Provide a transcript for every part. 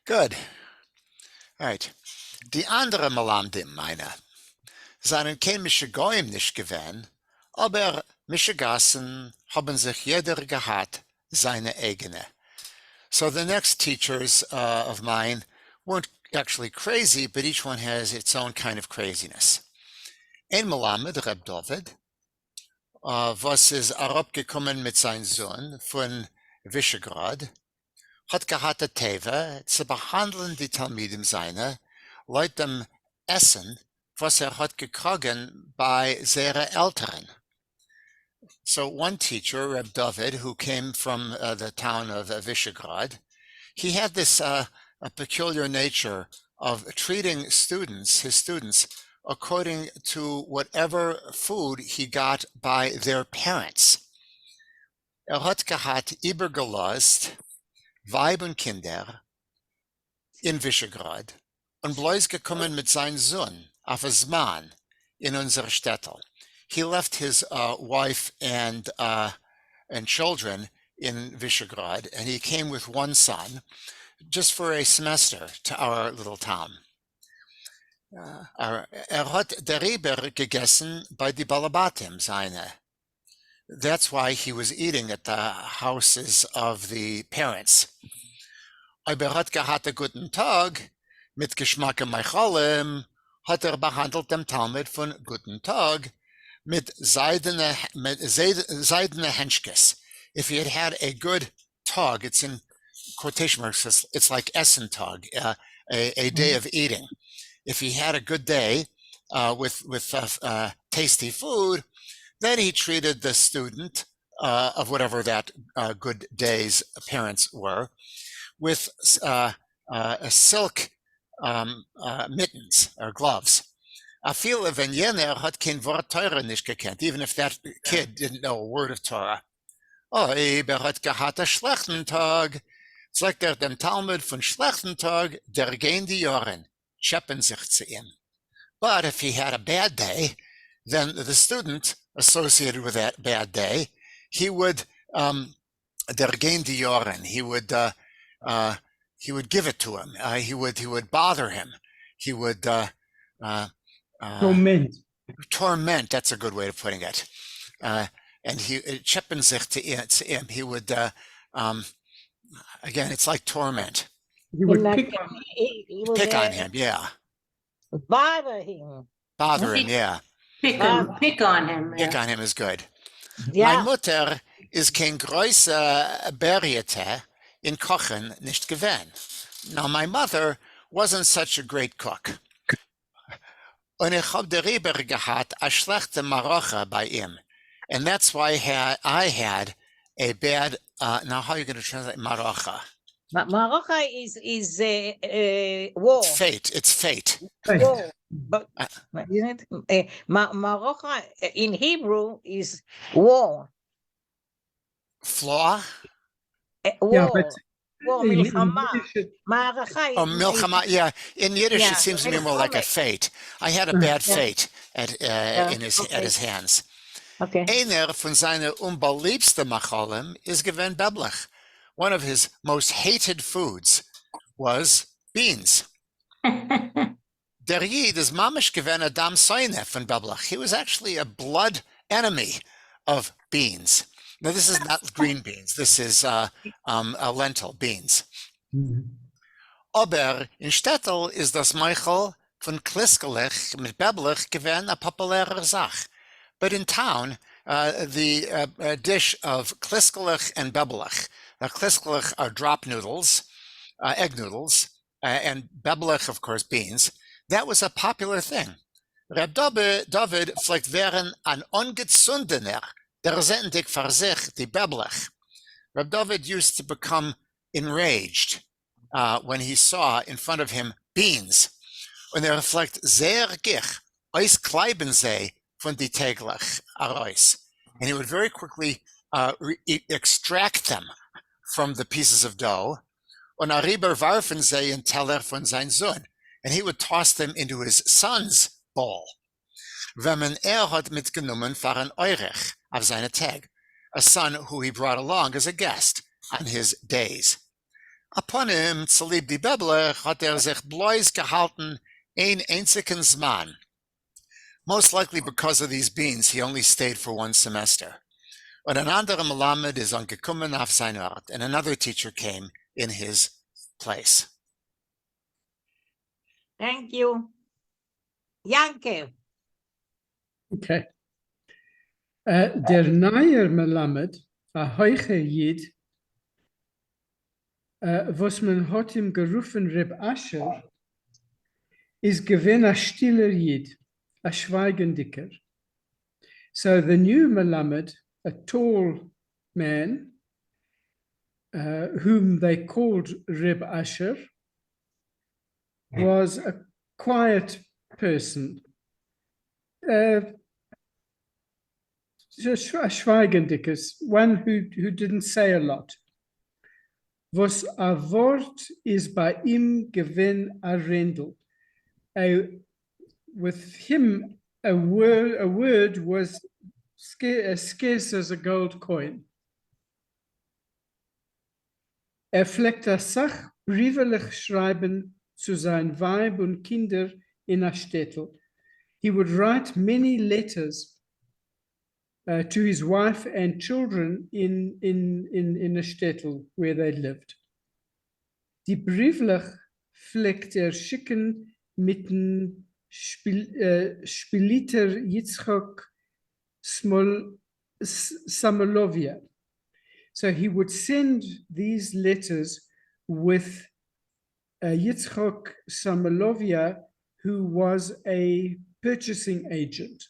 Good. All right. Die andere Malamdim, meine, seien kein Mischigoyim nicht gewesen, aber Mischigassen haben sich jeder gehabt, seine eigene. So the next teachers of mine weren't actually crazy, but each one has its own kind of craziness. Ein Melamed, Reb David, was ist herabgekommen mit seinem Sohn von Visegrad, hat gehabt a Teva zu behandeln die Talmidim seine, laut dem Essen, was hat gekriegen bei seinen Eltern. So one teacher, Reb David, who came from the town of Visegrad, he had this a peculiar nature of treating his students, according to whatever food he got by their parents. Hat gehabt übergelost Weib und Kinder in Visegrad und bloß gekommen mit seinem Sohn auf a Zman in unser Städtel. He left his wife and children in Visegrad, and he came with one son just for a semester to our little town. Hat darüber gegessen bei die Balabatim seine. That's why he was eating at the houses of the parents. Aber hat gehabt a guten Tag mit Geschmack im Meichalim, hat behandelt dem Talmud von guten Tag mit seidene Henschkes. If he had had a good tag, it's in quotation marks, it's like Essen Tag, a day of eating. If he had a good day with tasty food, then he treated the student of whatever that good day's parents were with silk mittens or gloves. Even if that kid didn't know a word of Torah. Oh, hat gehabt a schlechten Tag. Sagt dem Talmud von schlechten Tag, der gehen die Jahren, scheppen sich zu ihm. But if he had a bad day, then the student associated with that bad day, he would der gehen die Jahren. He would give it to him. He would bother him. He would torment. That's a good way of putting it. And he scheppen sich zu ihm. He would again, it's like torment. He would pick on him, yeah. Bother him. Bother him, yeah. Pick on him. Pick on him is good. Yeah. My Mutter is kein große Berriete in Kochen nicht gewesen. Now, my mother wasn't such a great cook. Und ich hab darüber gehabt a schlechte Marocha bei ihm. And that's why I had a bad, now how are you going to translate Marocha? Marocha is war. It's fate. War. But isn't it? Marocha in Hebrew is war. Flaw? War. Yeah, but war, milchama. Marocha is... Oh, milchama, yeah. In Yiddish, Yeah, it seems to me more like a fate. I had a bad fate at his hands. Okay. Einer von seinen unbeliebsten Macholim is gewesen Beblech. One of his most hated foods was beans. Der Yid is mamish gewesen a dam soine von Beblech. He was actually a blood enemy of beans. Now, this is not green beans. This is lentil beans. Aber in Stettel is das Meichel von Kliskelich mit Beblech gewesen a populäre Sach. But in town, the dish of kliskelich and bebelech. Now, kliskelich are drop noodles, egg noodles, and bebelech, of course, beans. That was a popular thing. Reb David fliegt wären an ungezundener, der sendig für sich die bebelech. Reb David used to become enraged when he saw in front of him beans. Und fliegt sehr gich, eis kleiben sie von die Teglach arois. And he would very quickly extract them from the pieces of dough. Und ariber warfen sie in Teller von sein Sohn. And he would toss them into his son's bowl. Wenn man hat mitgenommen für ein Eurech auf seine Tag, a son who he brought along as a guest on his days. Upon him, Zalieb die Bibler, hat sich bloß gehalten ein einzigen Zman. Most likely because of these beans, he only stayed for 1 semester. Und ein anderer Melamed is angekommen auf sein Ort, and another teacher came in his place. Thank you. Yankev. Okay. Der neue Melamed, a heuche Jid, was man hat ihm gerufen Reb Asher, ist gewinn a stiller Jid, a schweigendiker. So the new Melamed, a tall man, whom they called Reb Asher, was a quiet person, a schweigendickes, one who didn't say a lot. Was a Wort is by ihm gewinn a Rendel. With him, a word was as scarce as a gold coin. Fleckt a Sach brieflich schreiben zu sein Weib und Kinder in a Städtel. He would write many letters to his wife and children in a Städtel where they lived. Die brieflich fleckt schicken mit dem Spiliter Yitzchok Samolovia. So he would send these letters with Yitzchok Samolovia, who was a purchasing agent.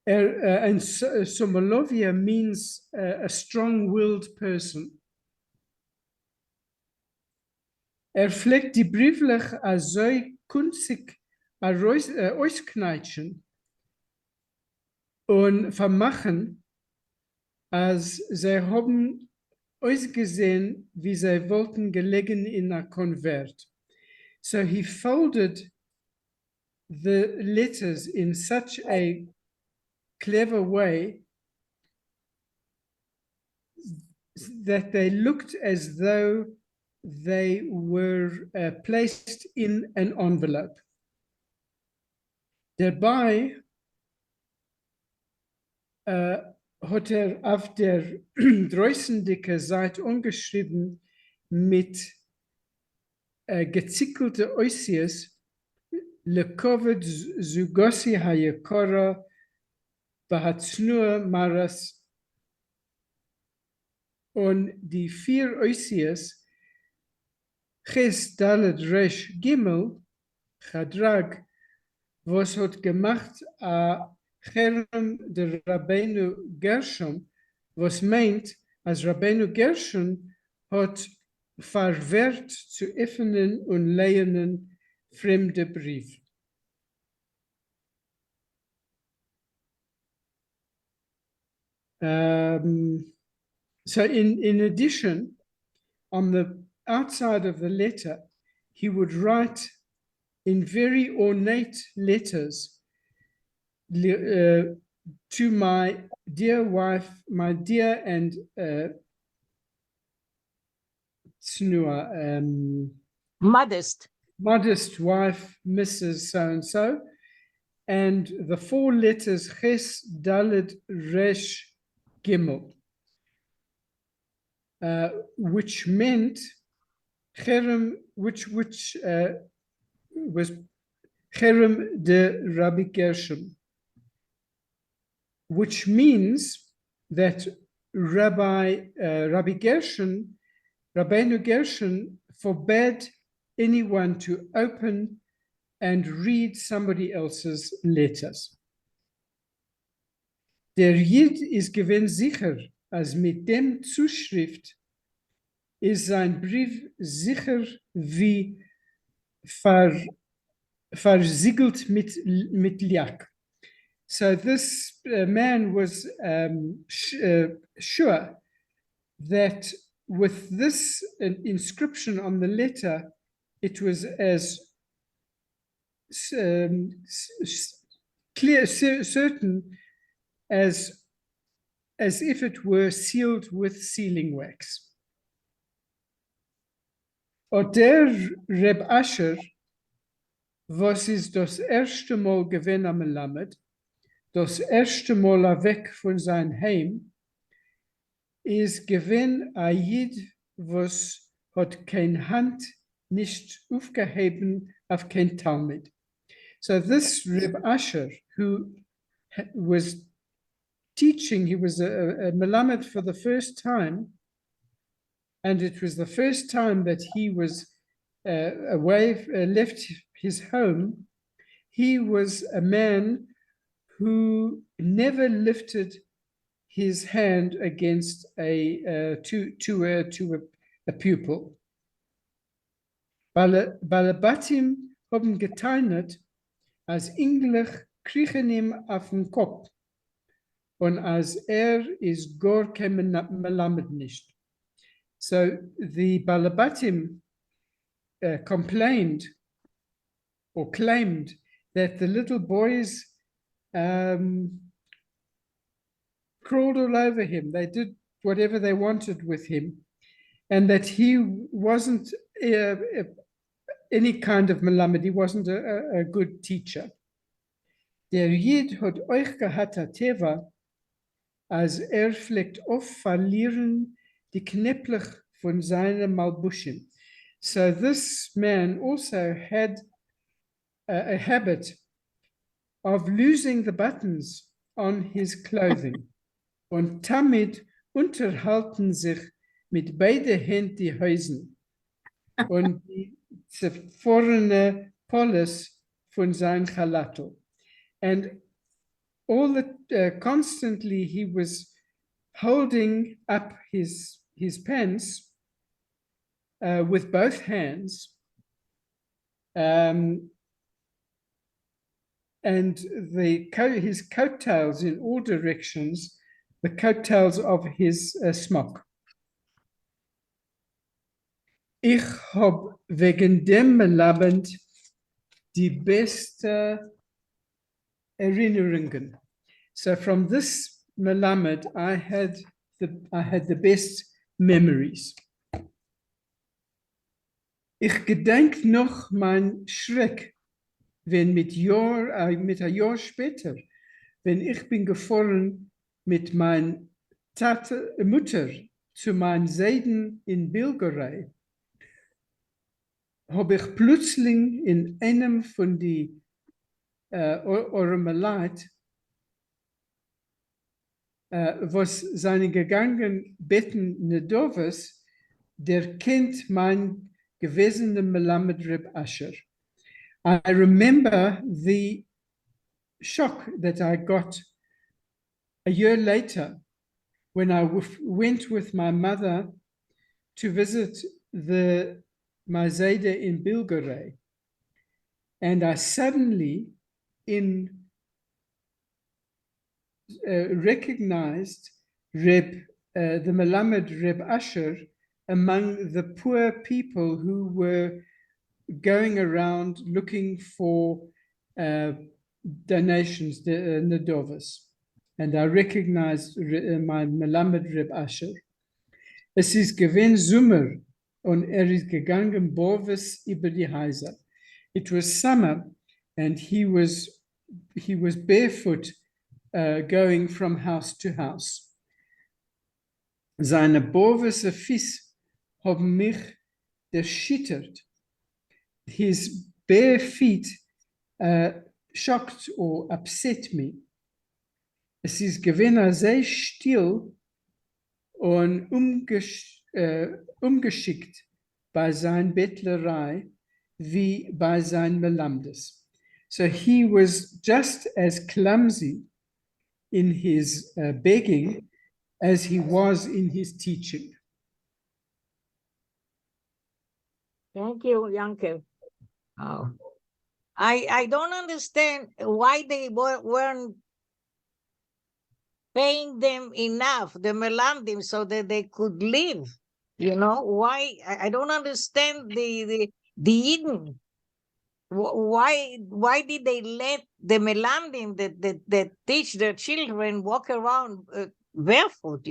And Samolovia means a strong-willed person. Fleckt die brieflich a so kunzig auskneitschen und vermachen, als sie haben ausgesehen, wie sie wollten gelegen in a Konvert. So he folded the letters in such a clever way that they looked as though they were placed in an envelope. Dabei hat auf der dreußendicke Seite umgeschrieben mit gezickelte Oisies Lekovet Zugosi Hayekora Bahatznur Maras, und die 4 Oisies Ches Dalet Resh Gimel Chadrag, was hat gemacht a Cherem der Rabbeinu Gershom, was meint, als Rabbeinu Gershom hat verwehrt zu öffnen und lehnen fremde Brief. So in addition, on the outside of the letter, he would write in very ornate letters to my dear wife, my dear and modest wife, Mrs. So-and-so, and the 4 letters Ches Dalet Resh Gimel, which meant Cherem, which was Cherem de Rabbi Gershom, which means that Rabbi Gershom, Rabbeinu Gershom, forbade anyone to open and read somebody else's letters. Der Jid ist gewinn sicher, als mit dem Zuschrift ist sein Brief sicher wie versiegelt mit Lack. So this man was sure that with this inscription on the letter, it was as clear, certain as as if it were sealed with sealing wax. Und der Reb Asher, was ist das erste Mal gewesen am Melamed, das erste Mal weg von sein Heim, ist gewesen a Jid, was hat kein Hand nicht aufgeheben auf kein Talmud. So this Reb Asher, who was teaching, he was a Melamed for the first time, and it was the first time that he was left his home. He was a man who never lifted his hand against a pupil. Balabatim haben geteilt, als Englisch kriechen ihm auf den Kopf und als ist gar kein Melamed nicht. So the Balabatim complained or claimed that the little boys crawled all over him. They did whatever they wanted with him, and that he wasn't any kind of Melamed. He wasn't a good teacher. Der Jid hat euch gehabt, Teva, als fleckt oft verlieren die Knäpplich von seinem Malbushim. So this man also had a habit of losing the buttons on his clothing. Und damit unterhalten sich mit beiden Händen die Häusen und die zerfrorene Polis von seinem Chalato. And all the constantly he was holding up his pants with both hands, and his coattails in all directions, the coattails of his smock. Ich hab wegen dem Melamed die beste Erinnerungen. So from this Melamed, I had the best memories. Ich gedenk noch mein Schreck, wenn mit ein Jahr später, wenn ich bin gefahren mit meiner Mutter zu meinen Seiden in Bilgerei, habe ich plötzlich in einem von die Ormeleit, was seine gegangen betten Nedovas, der kennt mein gewesene Melamed Reb Asher. I remember the shock that I got a year later when I went with my mother to visit my Zayde in Bilgerei. And I suddenly recognized the Melamed Reb Asher among the poor people who were going around looking for donations, the Nedovas. And I recognized my Melamed Reb Asher. Es ist gewesen Sommer und ist gegangen Boves über die Häuser. It was summer and he was barefoot going from house to house. Seine Boves Fies haben mich erschüttert. His bare feet shocked or upset me. Es ist gewesen sehr still und umgeschickt bei seiner Bettlerei wie bei seinen Melamdes. So he was just as clumsy in his begging as he was in his teaching. Thank you, Yankel. Oh. I don't understand why they weren't paying them enough, the Melamdim, so that they could live. You know, why? I don't understand the Eden. Why did they let the Melamdim that teach their children walk around barefoot,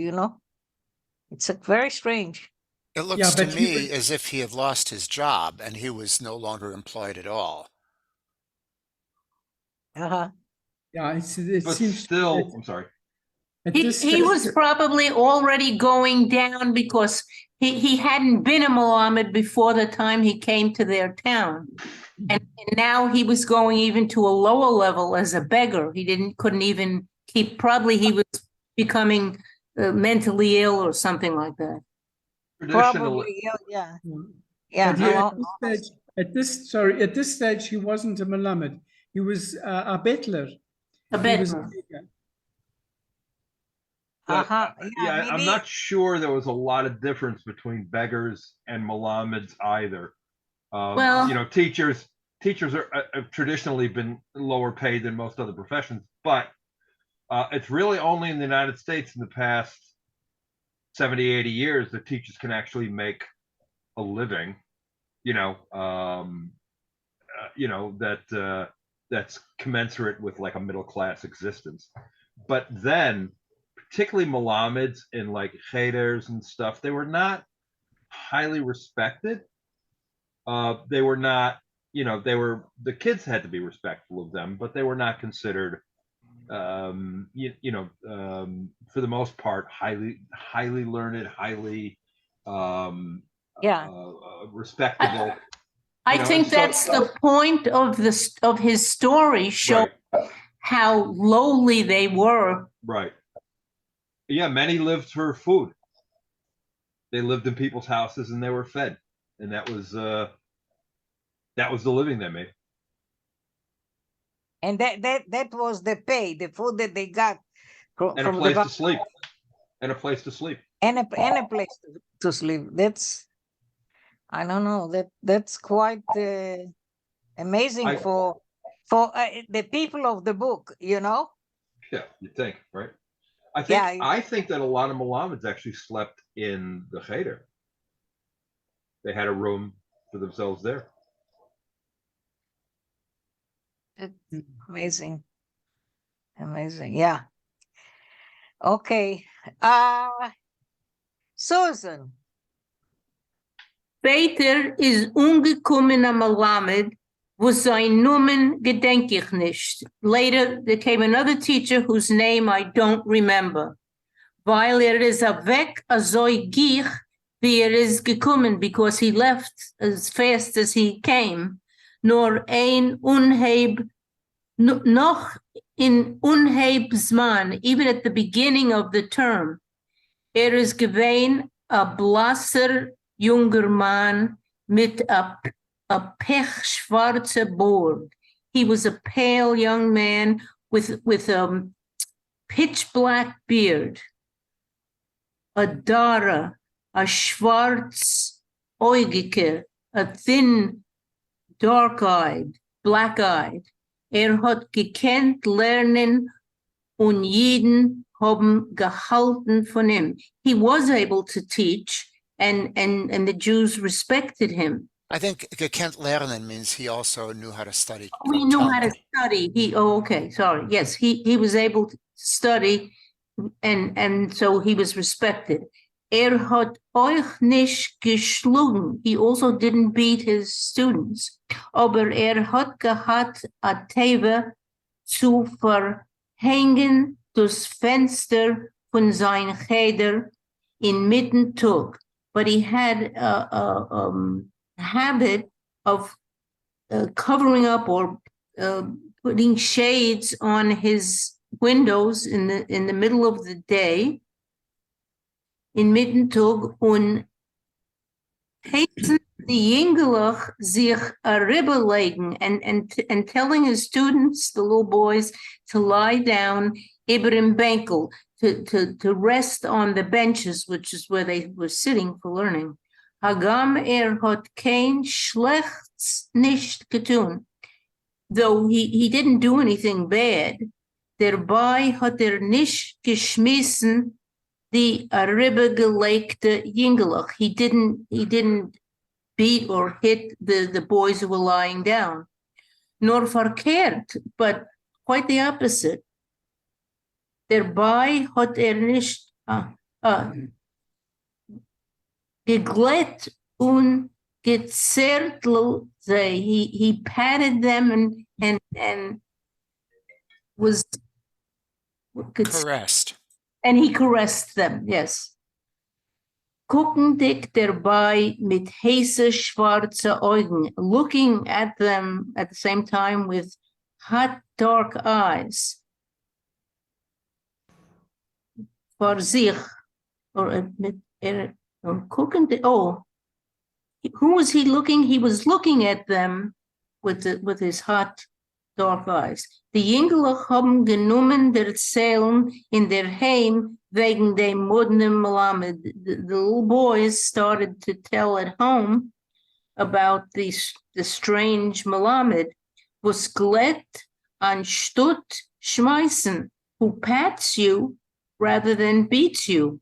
It's very strange. It looks Yeah, to but he me was, as if he had lost his job and he was no longer employed at all. Uh-huh. yeah, it But seems still, I'm sorry. at He, this he stage, was probably already going down because he hadn't been a Muhammad before the time he came to their town. And now he was going even to a lower level as a beggar. Couldn't even keep, probably he was becoming mentally ill or something like that. Traditionally, Probably, yeah. but Yeah, here along, at this stage, he wasn't a Melamed. He was a bettler. A He was bedroom. but yeah, I'm maybe. not sure there was a lot of difference between beggars and Malamids either. Well- Teachers are have traditionally been lower paid than most other professions, but it's really only in the United States in the past 70, 80 years that teachers can actually make a living, that's commensurate with like a middle class existence. But then, particularly Malamids and like Cheders and stuff, they were not highly respected. They were not, the kids had to be respectful of them, but they were not considered, for the most part, highly learned, highly respectable. I think that's the point of his story, show how lowly they were. Right. Yeah, many lived for food. They lived in people's houses and they were fed, and that was the living they made. And that was the pay, the food that they got from And a place to sleep. And a place to sleep. And a place to sleep. That's, I don't know, that's quite amazing for the people of the book, Yeah, you think, right? I think that a lot of Malamids actually slept in the Cheder. They had a room for themselves there. It's amazing. Yeah. Okay. Susan. Peter is umgekommen am Melamed, wo sein Nomen gedenk ich nicht. Later, there came another teacher whose name I don't remember. Weil is a weg a zoi gich, wie is gekommen, because he left as fast as he came, nor ein unheib, noch in unheib Zman, even at the beginning of the term. Is gewein a blasser junger man mit a pechschwarze Bord. He was a pale young man with a pitch black beard. A Dara, a schwarz Äugige, a thin, dark-eyed, black-eyed. Hat gekannt lernen und jeden haben gehalten von ihm. He was able to teach, and the Jews respected him. I think gekannt lernen means he also knew how to study. He knew how to study. Sorry. Yes, he was able to study, and so he was respected. Hat euch nicht geschlagen. He also didn't beat his students. Aber hat gehabt a Teve zu verhängen durchs Fenster von sein Cheder in Mittentag. But he had a habit of covering up or putting shades on his windows in the middle of the day in Mittentag und heißen die Jünglach sich a Ribbe legen and telling his students, the little boys, to lie down über im Bänkel, to rest on the benches, which is where they were sitting for learning. Hagam hat kein Schlechts nicht getun. Though he didn't do anything bad, dabei hat nicht geschmissen die Ribbe gelegte Jünglach. He didn't beat or hit the boys who were lying down. Nor verkehrt, but quite the opposite. Dabei hat nicht geglätt und gezertelt sie. He patted them and was Caressed. and he caressed them, yes. Guckendig dabei mit heiße schwarze Augen, looking at them at the same time with hot dark eyes. Vor sich, or mit guckendig, who was he looking? He was looking at them with his hot dark eyes. Die Jünglech haben genommen der Zellen in der Heim wegen dem modernen Melamed. The little boys started to tell at home about the strange Melamed, was glätt anstatt schmeißen, who pats you rather than beats you.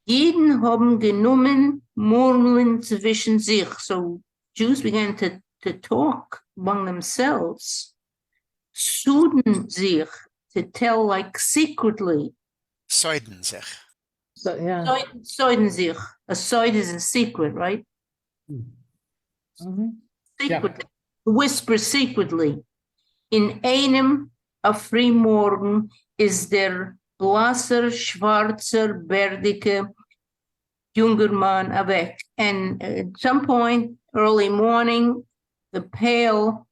Jeden haben genommen murmeln zwischen sich. So Jews began to talk among themselves. Suden sich, to tell like secretly. Seuden sich. So, yeah. Seuden sich. A seud is a secret, right? Mhm. Secretly. Whisper secretly. In einem a free morgen is der blasser, schwarzer, bärtige junger man awake. And at some point, early morning, the pale,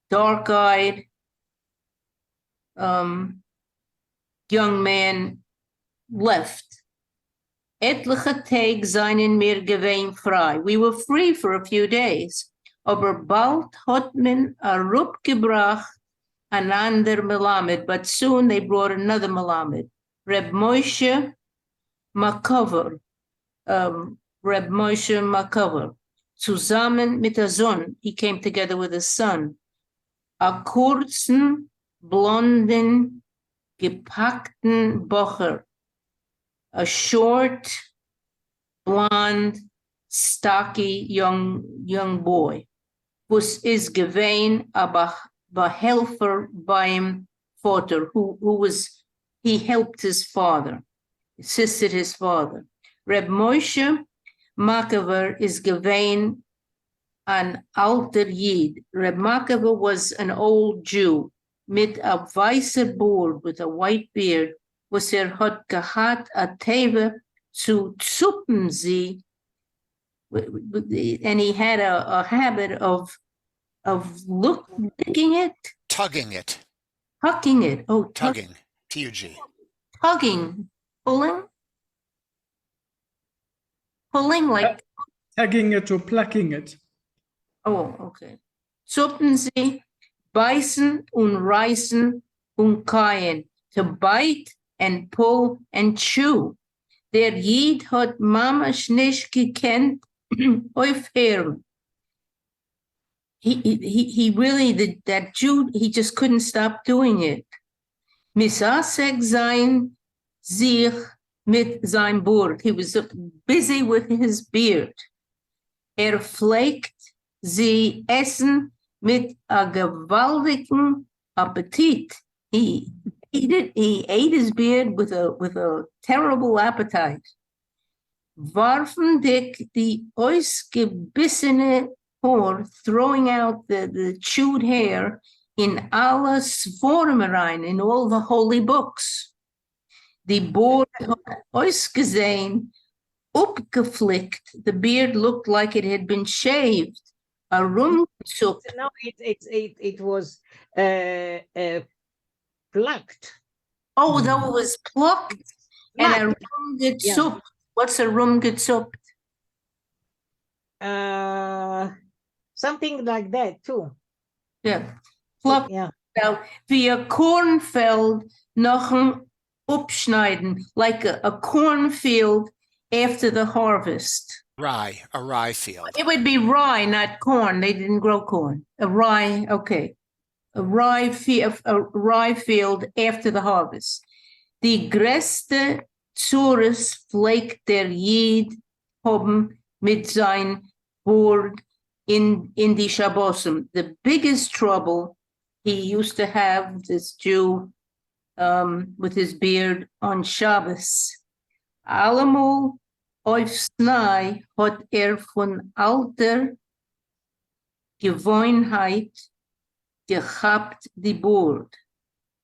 dark-eyed young man left. Etliche Tage seien mir gewesen frei. We were free for a few days. Aber bald hat man a Rupp gebracht an ander Melamed, but soon they brought another Melamed. Reb Moshe Makover. Reb Moshe Makover. Zusammen mit der Sohn. He came together with his son. A kurzen, blonden, gepackten Bocher. A short, blonde, stocky young boy. Was is gewesen a behelfer beim Vater, he helped his father, assisted his father. Reb Moshe Makover is gewesen an alter Yid. Reb Makover was an old Jew, mit a weißer Bord, with a white beard, was hat gehat a teve zu zuppen sie, and he had a habit of licking it, Tugging it. tucking it. Oh, Tugging. T-U-G. tugging, pulling like. Tagging it or plucking it. Oh, okay. Zuppen sie, beißen und reißen und kauen, to bite and pull and chew. Der Jid hat mamash nicht gekannt aufhören. He really, that Jew, he just couldn't stop doing it. Misasek sein sich mit sein Bord. He was busy with his beard. Pflegt sie essen mit a gewaltigen Appetit. He ate his beard with a terrible appetite. Warfen dick die ausgebissene Haar, throwing out the chewed hair in alle Sforemerein, in all the holy books. Die Board ausgesehen, upgeflickt. The beard looked like it had been shaved. A rumgezuckt. No, it was plucked. Oh, that was plucked. And a rumgezuckt. What's a rumgezuckt? Something like that too. Yeah. Plucked. Yeah. Now, wie a cornfeld noch ein upschneiden, like a cornfield after the harvest. Rye. A rye field. It would be rye, not corn. They didn't grow corn. A rye, okay. A rye field after the harvest. Die größte Zures pflegt der Jid haben mit sein Bord in die Shabbosim. The biggest trouble he used to have, this Jew, with his beard on Shabbos. Allemal auf Snai hat von alter Gewohnheit gehabt die Board.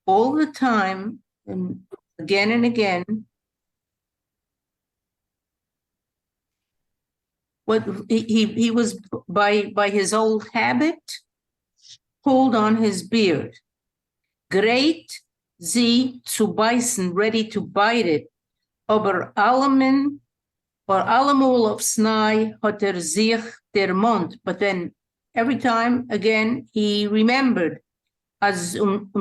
All the time, and again, what he was by his old habit pulled on his beard. Great sie zu beißen, ready to bite it, aber allemal auf Snai hat sich der Mund. But then every time again he remembered, as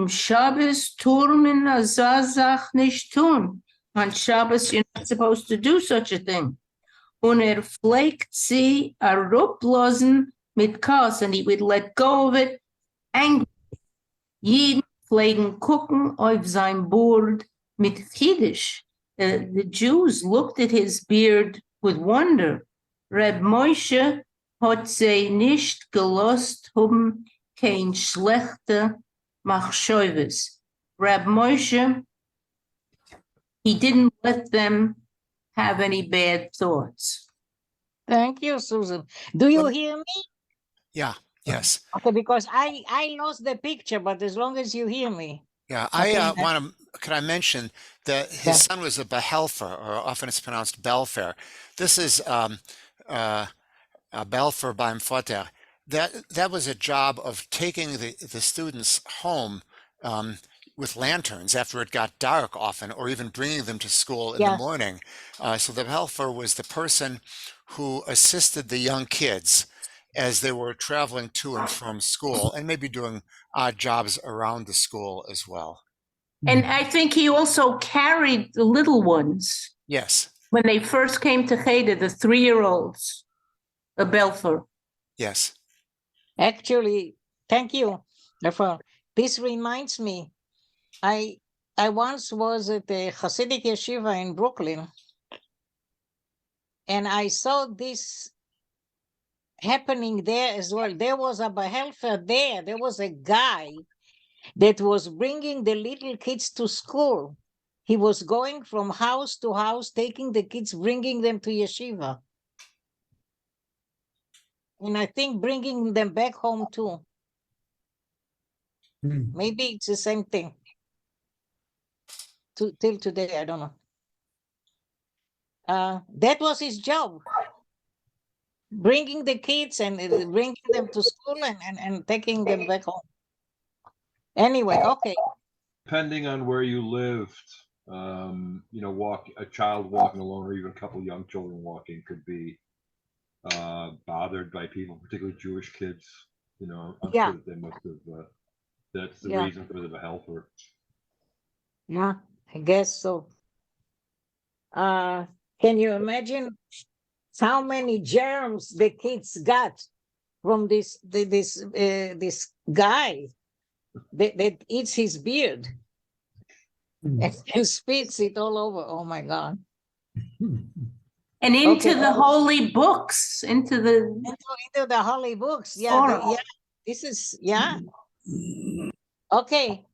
Shabbos turmen azazach nicht tun. On Shabbos you're not supposed to do such a thing. Und pflegt sie herablassen mit Kass, and he would let go of it angry. Jeden pflegen gucken auf sein Bord mit Chiddush. The Jews looked at his beard with wonder. Reb Moshe hat sie nicht gelost haben kein schlechte machshavos. Reb Moshe, he didn't let them have any bad thoughts. Thank you, Susan. Do you Well- hear me? Yeah, yes. Okay, because I lost the picture, but as long as you hear me. Yeah, Okay, I want to. Could I mention that his Yeah. son was a Behelfer, or often it's pronounced Belfer. This is a Belfer beim Vater. That was a job of taking the students home with lanterns after it got dark, often, or even bringing them to school in the Yeah. morning. So the Behelfer was the person who assisted the young kids as they were traveling to and from school, and maybe doing odd jobs around the school as well. And I think he also carried the little ones Yes, when they first came to Cheder, the 3-year-olds, a Belfer. yes. Actually, thank you. Therefore, this reminds me, I once was at the Hasidic Yeshiva in Brooklyn, and I saw this happening there as well. There was a behelfer there. There was a guy that was bringing the little kids to school. He was going from house to house, taking the kids, bringing them to yeshiva. And I think bringing them back home too. Maybe it's the same thing. Till today, I don't know. That was his job. Bringing the kids and bringing them to school and taking them back home. Anyway, okay. Depending on where you lived, a child walking alone, or even a couple young children walking, could be bothered by people, particularly Jewish kids. I'm Yeah. sure that they must have. That's the Yeah. reason for the behelfer. Yeah, I guess so. Can you imagine how many germs the kids got from this guy that eats his beard and spits it all over? Oh my God! And into Okay. the holy books, into the Into the holy books. Yeah, Torah. yeah. This is okay.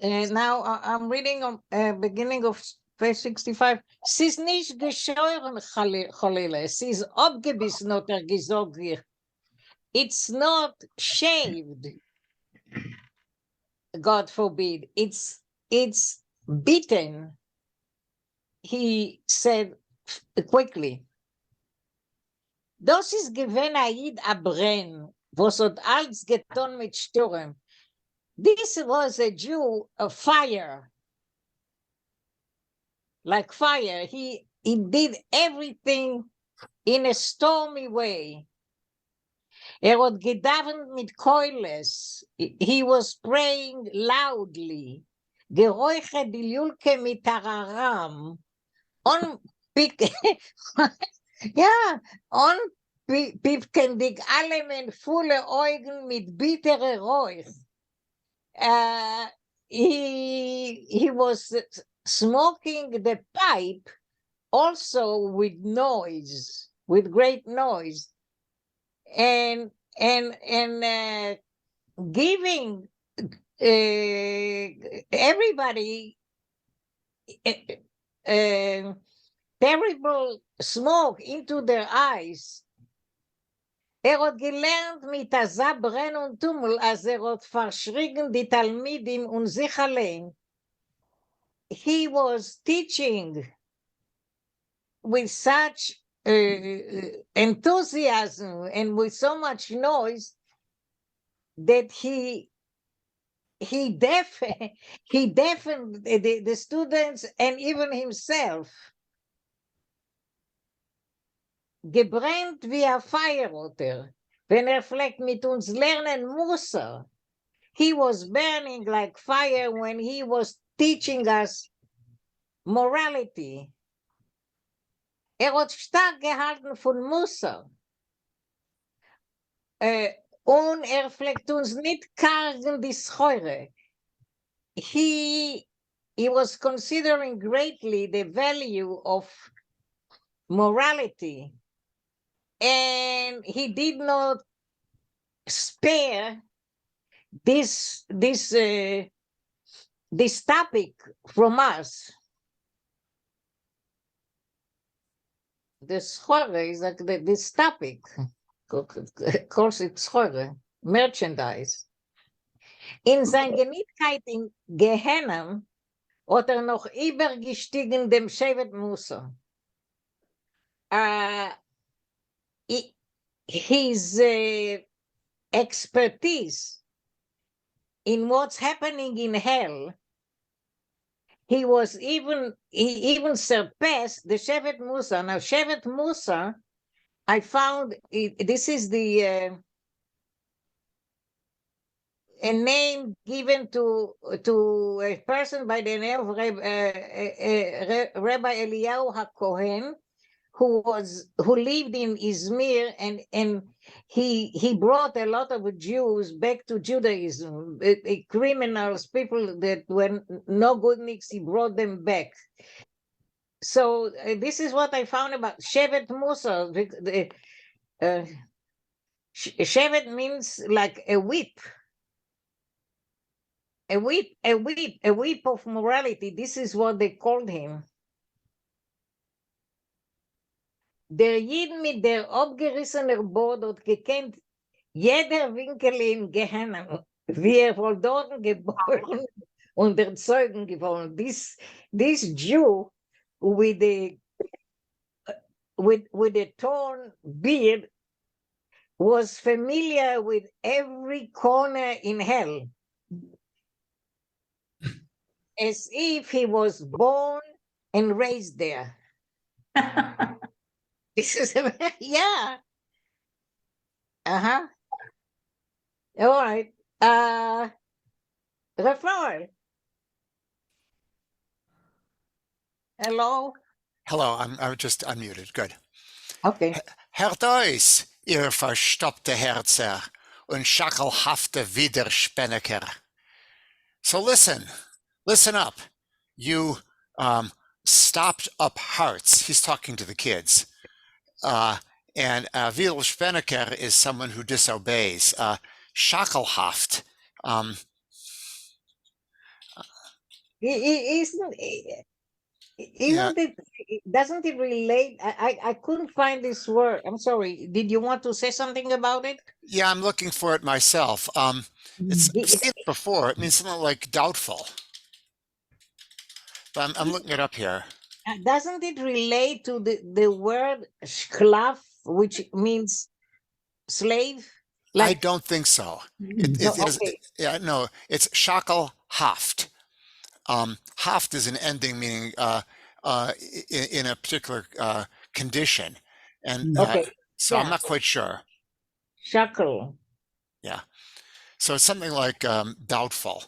Now I'm reading on beginning of verse 65. Sie ist nicht geschoren, Chalila. Sie ist abgebissen, hat gesagt wird. It's not shaved. God forbid. It's beaten. He said quickly. Das ist gewesen Aid Abren, was hat alles getan mit Sturm. This was a Jew of fire, like fire. He did everything in a stormy way. Hat gedavent mit Keules. He was praying loudly. Geräuche die Lulke mit Tararam. On ja, on pipkendig alle men volle Augen mit bittere Räuch. He was smoking the pipe also with noise, with great noise, and giving everybody, terrible smoke into their eyes. Hat gelernt mit der Sabren und Tummel, als hat verschrieben die Talmidim und sich allein. He was teaching with such enthusiasm and with so much noise that he deafened the students and even himself. Gebrannt wie ein Feuerroter. Wenn vielleicht mit uns lernen muss. He was burning like fire when he was teaching us morality. Hat stark gehalten von Musa. Und vielleicht uns nicht kargen die Scheure. He was considering greatly the value of morality. And he did not spare this topic from us. The schore is like this topic. Of course, it's schore, merchandise. In sein Genietkeit in Gehenna hat noch übergestiegen dem Shevet Musa. His expertise in what's happening in hell, he even surpassed the Shevet Musa. Now, Shevet Musa, I found this is a name given to a person by the name of Rabbi Eliyahu HaKohen, who lived in Izmir, and he brought a lot of Jews back to Judaism, criminals, people that were no good nicks, he brought them back. So this is what I found about Shevet Musa. Shevet means like a whip. A whip of morality. This is what they called him. Der Jid mit der abgerissener Bord hat gekannt jeder Winkel in Gehenna, wie wohl dort geboren und erzeugen geworden. This Jew with the torn beard was familiar with every corner in hell, as if he was born and raised there. This is yeah. Uh-huh. All right. Rafael. Hello. Hello, I'm just unmuted. Good. Okay. Hört euch, ihr verstoppte Herzer und schackelhafte Widerspänneker. So listen up, you stopped up hearts. He's talking to the kids. And Widerspänneker is someone who disobeys. Schackelhaft. Doesn't it relate? I couldn't find this word. I'm sorry. Did you want to say something about it? Yeah, I'm looking for it myself. I've seen it before. It means something like doubtful. But I'm looking it up here. Doesn't it relate to the word shklaf, which means slave? I don't think so. Okay. No, it's schackelhaft. Haft is an ending meaning in a particular condition. And Okay. so Yeah. I'm not quite sure. Shackle. Yeah. So it's something like doubtful.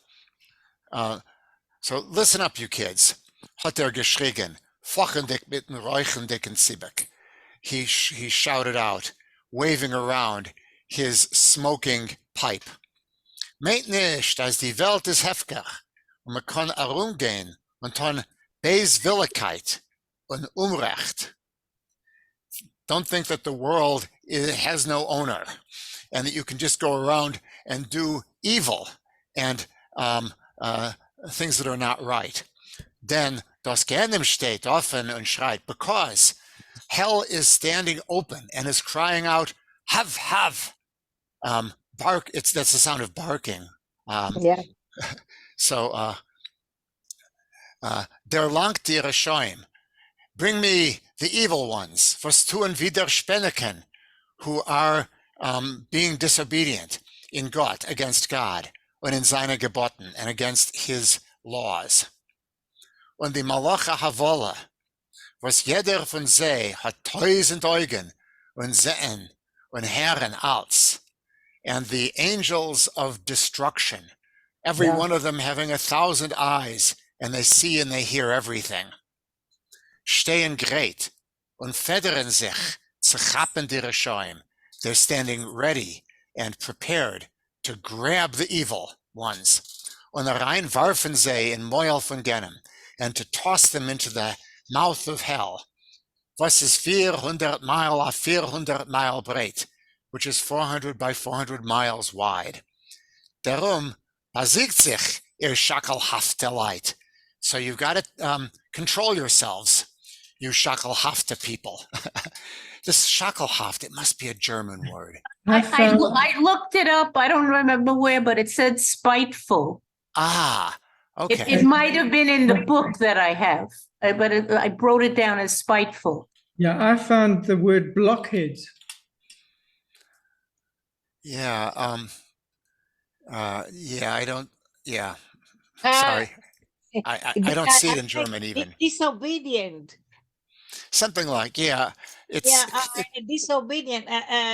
So listen up, you kids. Hat geschrien, flachendick mit dem räuchendicken Ziebeck. He shouted out, waving around his smoking pipe. Meint nicht, als die Welt ist heftig und man kann herumgehen und dann Böswilligkeit und Unrecht. Don't think that the world has no owner and that you can just go around and do evil and things that are not right. Then das Gehenim steht offen und schreit, because hell is standing open and is crying out, have. Bark, that's the sound of barking. Yeah. So, der langt ihre Scheim. Bring me the evil ones, was tun widerspenneken, who are being disobedient in Gott, against God, und in seine Geboten, and against his laws. Und die Malacha Havola, was jeder von sie hat 1000 Augen und sehen und hören als, and the angels of destruction, every Yeah. one of them having 1,000 eyes, and they see and they hear everything, stehen greit und federn sich zu chappen ihre Scheim. They're standing ready and prepared to grab the evil ones. Und reinwarfen sie in Moel von Genem, and to toss them into the mouth of hell, was is 400 mile auf 400 mile breit, which is 400 by 400 miles wide. Darum besiegt sich ihr schackelhafte Leid. So you've got to control yourselves, you schackelhafte people. This schackelhaft, it must be a German word. I looked it up. I don't remember where, but it said spiteful. Ah, okay. It might have been in the book that I have, but I wrote it down as spiteful. Yeah, I found the word blockhead. Yeah, I don't, yeah, Uh, sorry. I don't see it in German even. Disobedient. Something like, yeah, it's, Yeah, disobedient,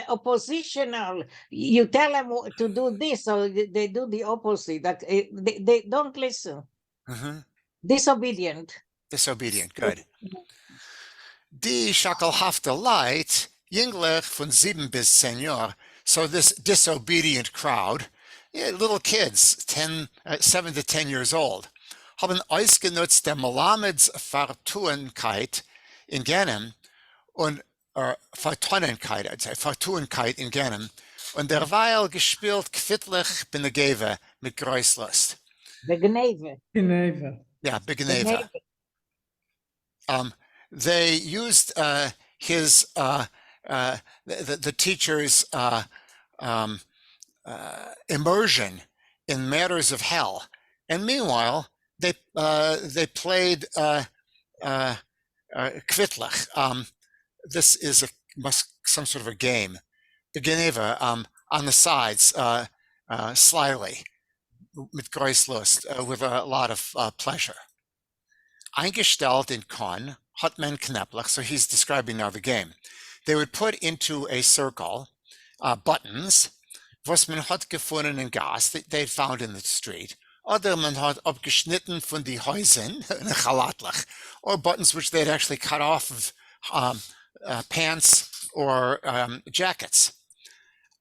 oppositional. You tell them to do this, so they do the opposite. That they don't listen. mhm, Disobedient. disobedient, good. Die schackelhafte Leid, jünglich von 7 bis 10 Jahre, so this disobedient crowd, yeah, little kids, 7 to 10 years old, haben ausgenutzt der Mohammeds Vertuenkeit in Genem und Vertuenkeit, Vertuenkeit in Genem, und derweil gespielt quittlich Benegeve mit Greuslust. The Gneve. Geneva. Yeah, Benegeve. They used his the teacher's immersion in matters of hell, and meanwhile they played Kvittlich. This is some sort of a game. The Geneva on the sides, slyly, mit Greuslust, with a lot of pleasure. Eingestellt in Kon hat man knaplich, so he's describing now the game. They would put into a circle buttons, was man hat gefunden in Gas, that they found in the street, oder man hat abgeschnitten von die Häusen, chalatlich, or buttons which they'd actually cut off of pants or jackets.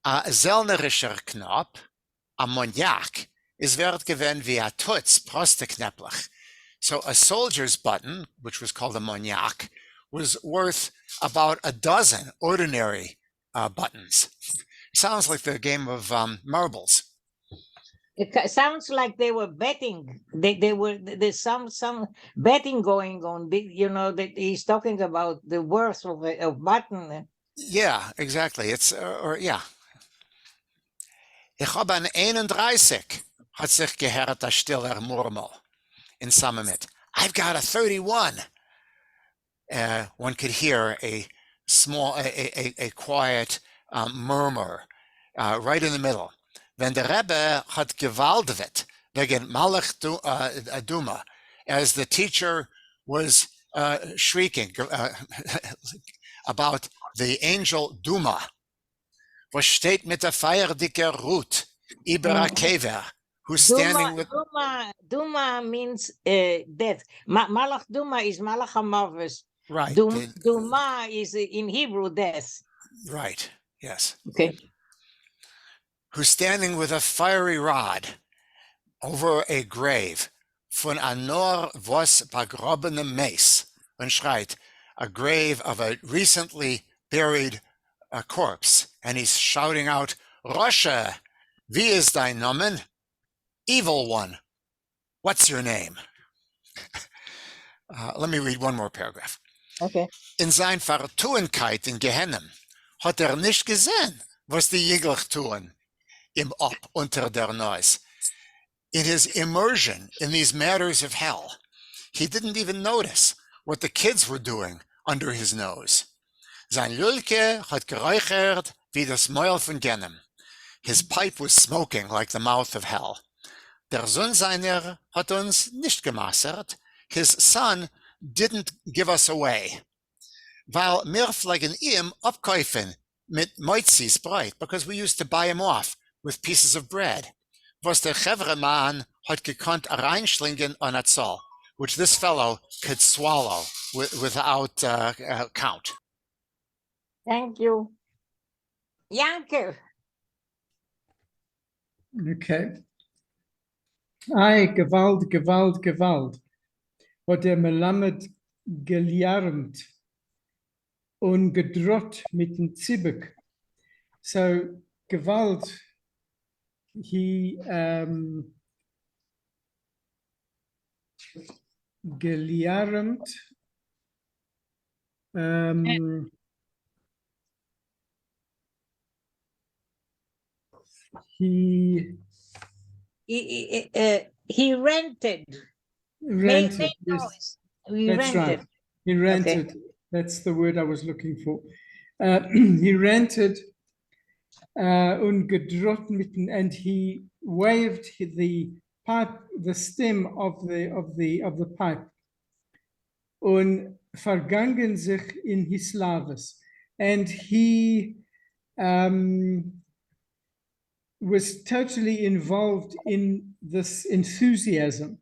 Zellnerischer Knopf, ammoniak, is wert gewesen wie a Tutz, prosteknäpplich. So a soldier's button, which was called a moniac, was worth about a dozen ordinary buttons. Sounds like the game of marbles. It sounds like they were betting. There's some betting going on. You know that he's talking about the worth of a button. Yeah, exactly. It's or yeah. Ich habe an 31, hat sich gehört a stiller Murmel in Samamit. I've got a 31. One could hear a small, a quiet murmur right in the middle. When the Rebbe had gewaldet wegen Malach Duma, as the teacher was shrieking about the angel Duma, was steht mit der feierdicke Ruth über a Kever, who's standing with... Duma means death. Malach Duma is Malach HaMavis. Right. Duma is in Hebrew death. Right, yes. Okay. Who's standing with a fiery rod over a grave, von anor vos begrobene Meis, und schreit, a grave of a recently buried corpse, and he's shouting out, Roshe, wie ist dein Nomen? Evil one, what's your name? Let me read one more paragraph. Okay. In sein Vertuenkeit in Gehennem hat nicht gesehen, was die Jünglich tun, im Ob unter der Neus. In his immersion in these matters of hell, he didn't even notice what the kids were doing under his nose. Sein Lülke hat geräuchert wie das Mäul von Gehennem. His pipe was smoking like the mouth of hell. Der Sohn seiner hat uns nicht gemassert. His son didn't give us away. Weil wir pflegen ihm abkaufen mit Moizis Breit, because we used to buy him off with pieces of bread. Was der Chevreman hat gekonnt reinschlingen on a Zoll, which this fellow could swallow without count. Thank you. Yankel. Okay. Ai, Gewalt, Gewalt, Gewalt. Hat der Melamed gelärmt und gedroht mit dem Zibek. So, Gewalt, he gelärmt, He rented. rented. Make Yes, noise. We that's rented. right. He rented. Okay. That's the word I was looking for. He rented und gedroht mitten, and he waved the pipe, the stem of the pipe, und vergangen sich in his slaves, and he was totally involved in this enthusiasm.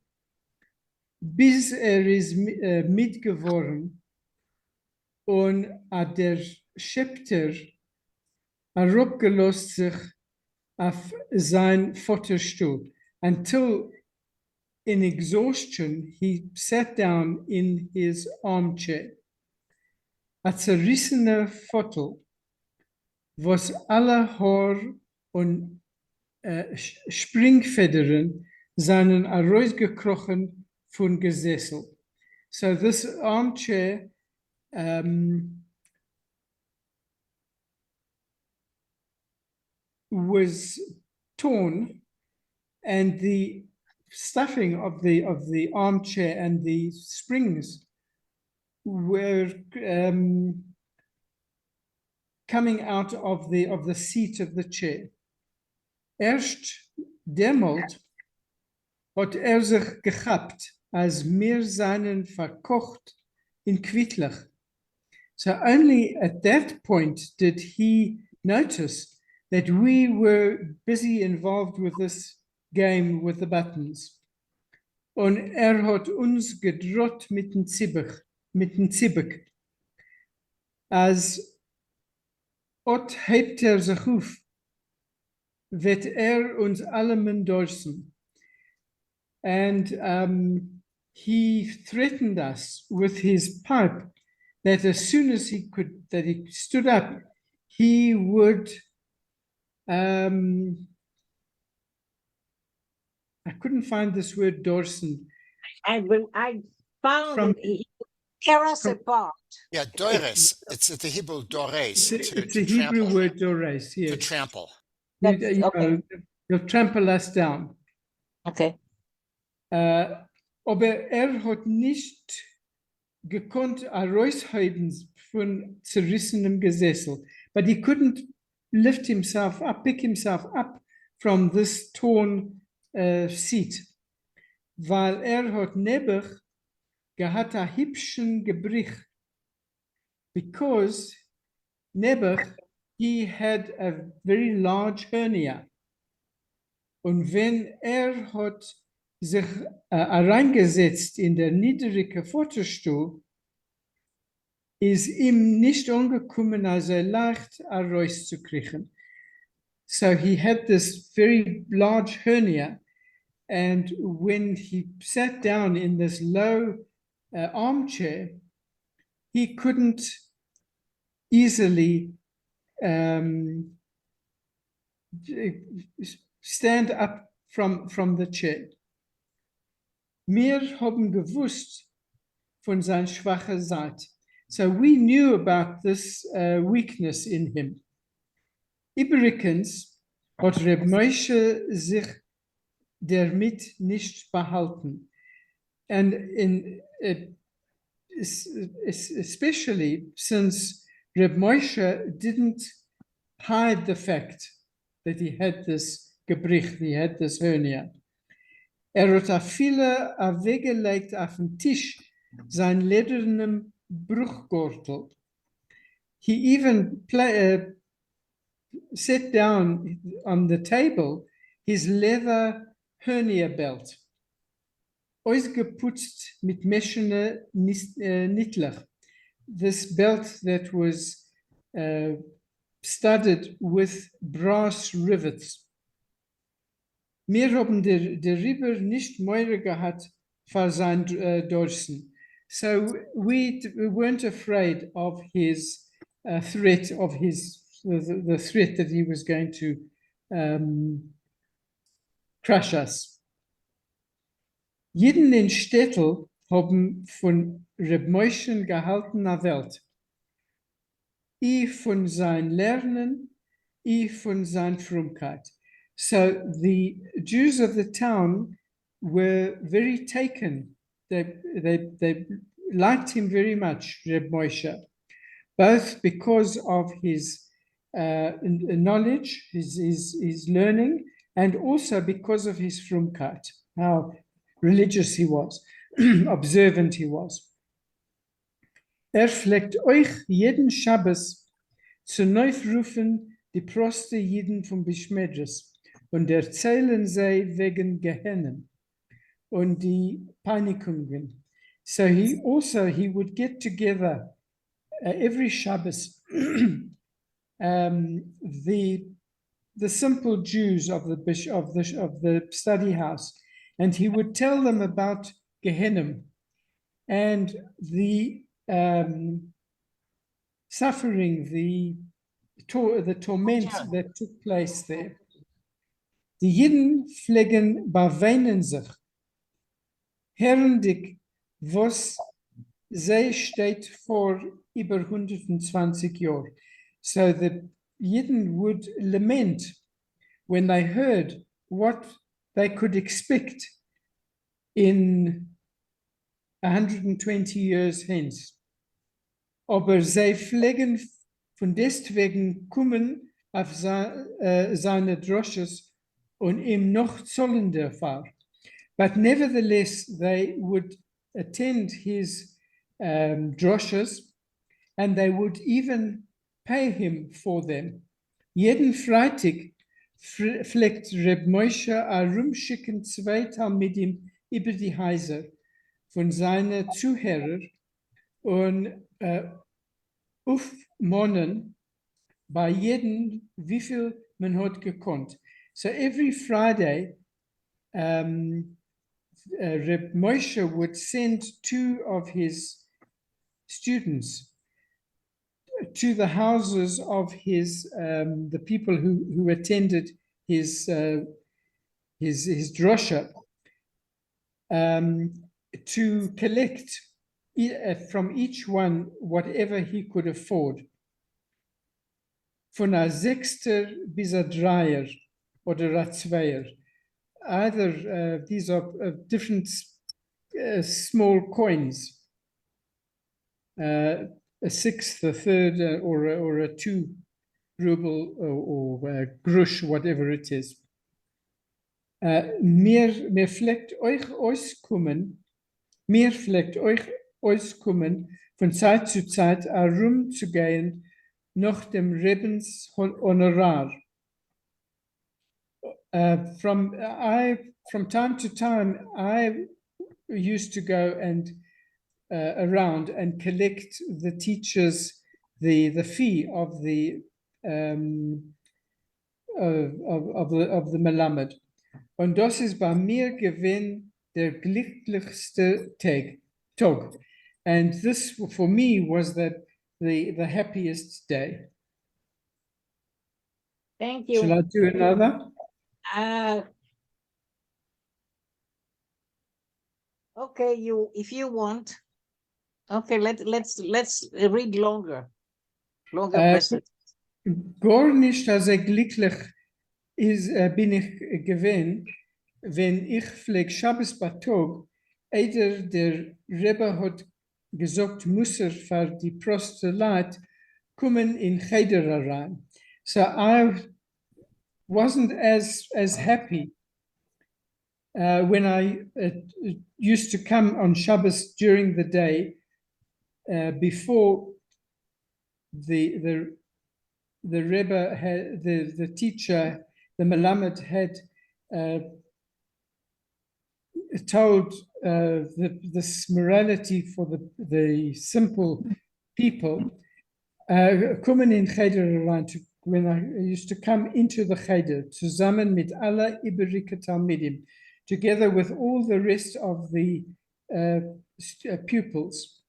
Bis is mitgeworden und der Schöpfer herabgelost sich auf sein Vaterstuhl, until in exhaustion he sat down in his armchair. A zerrissener Viertel, was alle Haar und Springfedern seinen herausgekrochen von Gesessel. So this armchair was torn, and the stuffing of the armchair and the springs were coming out of the seat of the chair. Erst demult hat sich gehabt, als wir seinen verkocht in Quittlich. So only at that point did he notice that we were busy involved with this game with the buttons. Und hat uns gedroht mit dem Zibek. Als ot hebt sich auf, wird uns allem dorsen. And he threatened us with his pipe that as soon as he stood up, he would, I couldn't find this word dorsen. I found From- it. He tear us from- apart. Yeah, dores. It's the Hebrew dores. It's a Hebrew word, dores, To yes. trample. That's- You okay. know, he'll trample us down. Okay. Aber hat nicht gekonnt herausheben von zerrissenem Gesessel. But he couldn't pick himself up from this torn seat. Weil hat nebach gehat a hübschen Gebrich. Because nebach, he had a very large hernia. Und wenn hat sich reingesetzt in der niedrige Vaterstuhl, ist ihm nicht angekommen, als leicht rauszukriegen. So he had this very large hernia, and when he sat down in this low armchair, he couldn't easily stand up from the chair. Wir haben gewusst von seiner schwachen Seite. So we knew about this weakness in him. Übrigens hat Reb Moshe sich damit nicht behalten. And especially since Reb Moshe didn't hide the fact that he had this Gebrich, he had this hernia. Hat a viele weggelegt auf den Tisch sein ledernen Bruchgürtel. He even set down on the table his leather hernia belt. Ausgeputzt mit meschene Nittler. This belt that was studded with brass rivets. Wir haben der Rieber nicht mehr gehabt für sein Dorsen. So we weren't afraid of his threat, of the threat that he was going to crush us. Jeden in Städtel haben von Reb Moshe gehalten nach Welt. Ich von sein Lernen, ich von sein Frömmkeit. So the Jews of the town were very taken. They liked him very much, Reb Moshe, both because of his knowledge, his learning, and also because of his frömmkeit, how religious he was, observant he was. Pflegt euch jeden Schabbos zu neu rufen die Proste Jiden vom Beschmedres und erzählen sie wegen Gehennen und die Peinigungen. So he would get together every Shabbos the simple Jews of the study house, and he would tell them about Gehenna and the suffering, the torment that took place there. Die Jiden pflegen beweinen sich, herrendig, was sie steht vor über 120 Jahren. So the Jiden would lament when they heard what they could expect in 120 years hence. Aber sie pflegen von deswegen kommen auf seine Drosches und ihm noch zollender fahr. But nevertheless, they would attend his droshes and they would even pay him for them. Jeden Freitag pflegt Reb Moshe rumschicken 2 Talmidim über die Häuser von seinen Zuhörern und aufmahnen bei jedem, wie viel man hat gekonnt. So every Friday, Reb Moshe would send 2 of his students to the houses of the people who attended his drosha to collect from each one whatever he could afford. Von a Sechster bis a Dreier oder a Zweier. Either these are different small coins. A sixth, a third, or a 2 ruble or grush, whatever it is. Mir fleckt euch auskommen, von Zeit zu Zeit herumzugehen nach dem Rebens Honorar. From time to time, I used to go and around and collect the teachers, the fee of the Melamed. Und das ist bei mir gewesen der glücklichste Tag. And this for me was the happiest day. Thank you. Shall I do another? Okay, if you want. Okay, let's read longer passage. Gar nicht so glücklich bin ich gewesen, wenn ich pfleg Shabbos Batog, der Rebbe hat gesagt, muss für die Prostellat kommen in Cheder rein. So I wasn't as happy when I used to come on Shabbos during the day before the Rebbe had the teacher, the Melamed had told this morality for the simple people. Kommen in Cheder rein, when I used to come into the Cheder, zusammen mit aller Iberike Talmidim, together with all the rest of the pupils,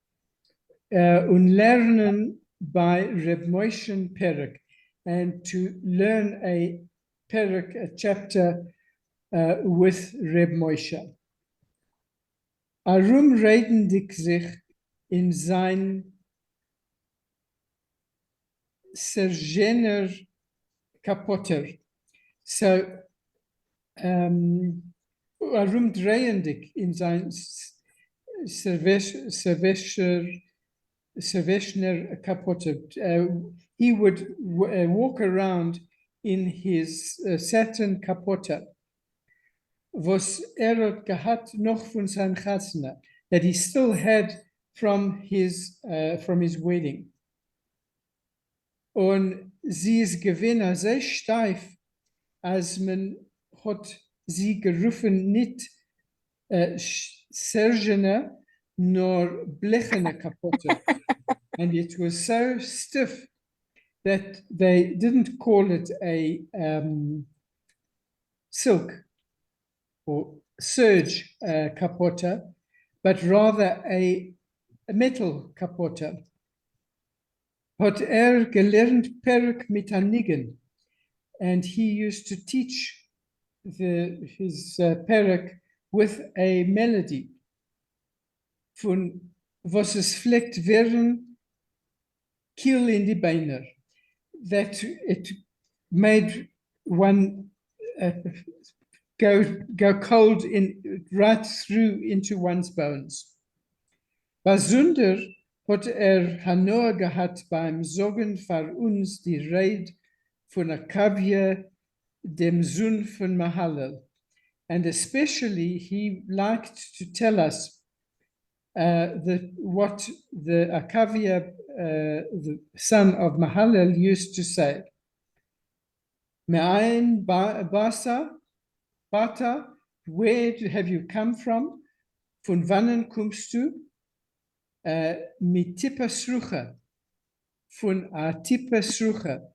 und lernen by Reb Moshe Perek, and to learn a Perek, a chapter with Reb Moshe. Arum redendik sich in sein Sergener kapotter. So, arum dreyendik in sein Serveshner kapotter. He would walk around in his satin kapotter. Was hat gehabt noch von seinem Chasna, that he still had from his wedding. Und sie ist gewesen sehr steif, als man hat sie gerufen, nicht Sergene, nor blechene kapotte. And it was so stiff that they didn't call it a silk or serge kapota, but rather a metal kapota. Hat gelernt Perk mit Anigen, and he used to teach his Perk with a melody. Von was es fleckt werden, kill in die Beine. That it made one go cold right through into one's bones. Besonder hat Hanoah gehabt beim Sorgen für uns die Rede von Akavia, dem Sohn von Mahalel. And especially he liked to tell us what the Akavia, the son of Mahalel, used to say. Me'ain Bata, where have you come from? Von wannen kommst du? Mit Tippa Srucha. Von a Tippa Srucha.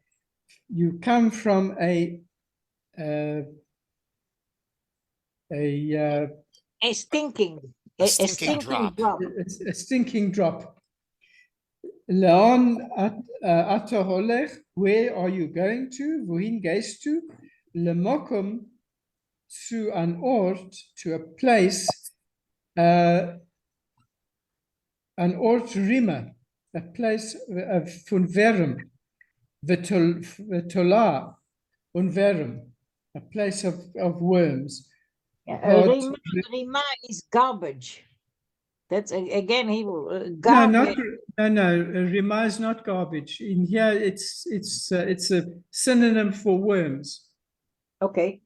You come from a stinking drop. A stinking drop. Leon Ataholech, where are you going to? Wohin gehst du? Lemokum, zu an Ort, to a place, an Ort Rima, a place von Verum, Vetola, und Verum, a place of worms. Rima is garbage. That's again Hebrew. Garbage. No. Rima is not garbage. In here, it's a synonym for worms. Okay.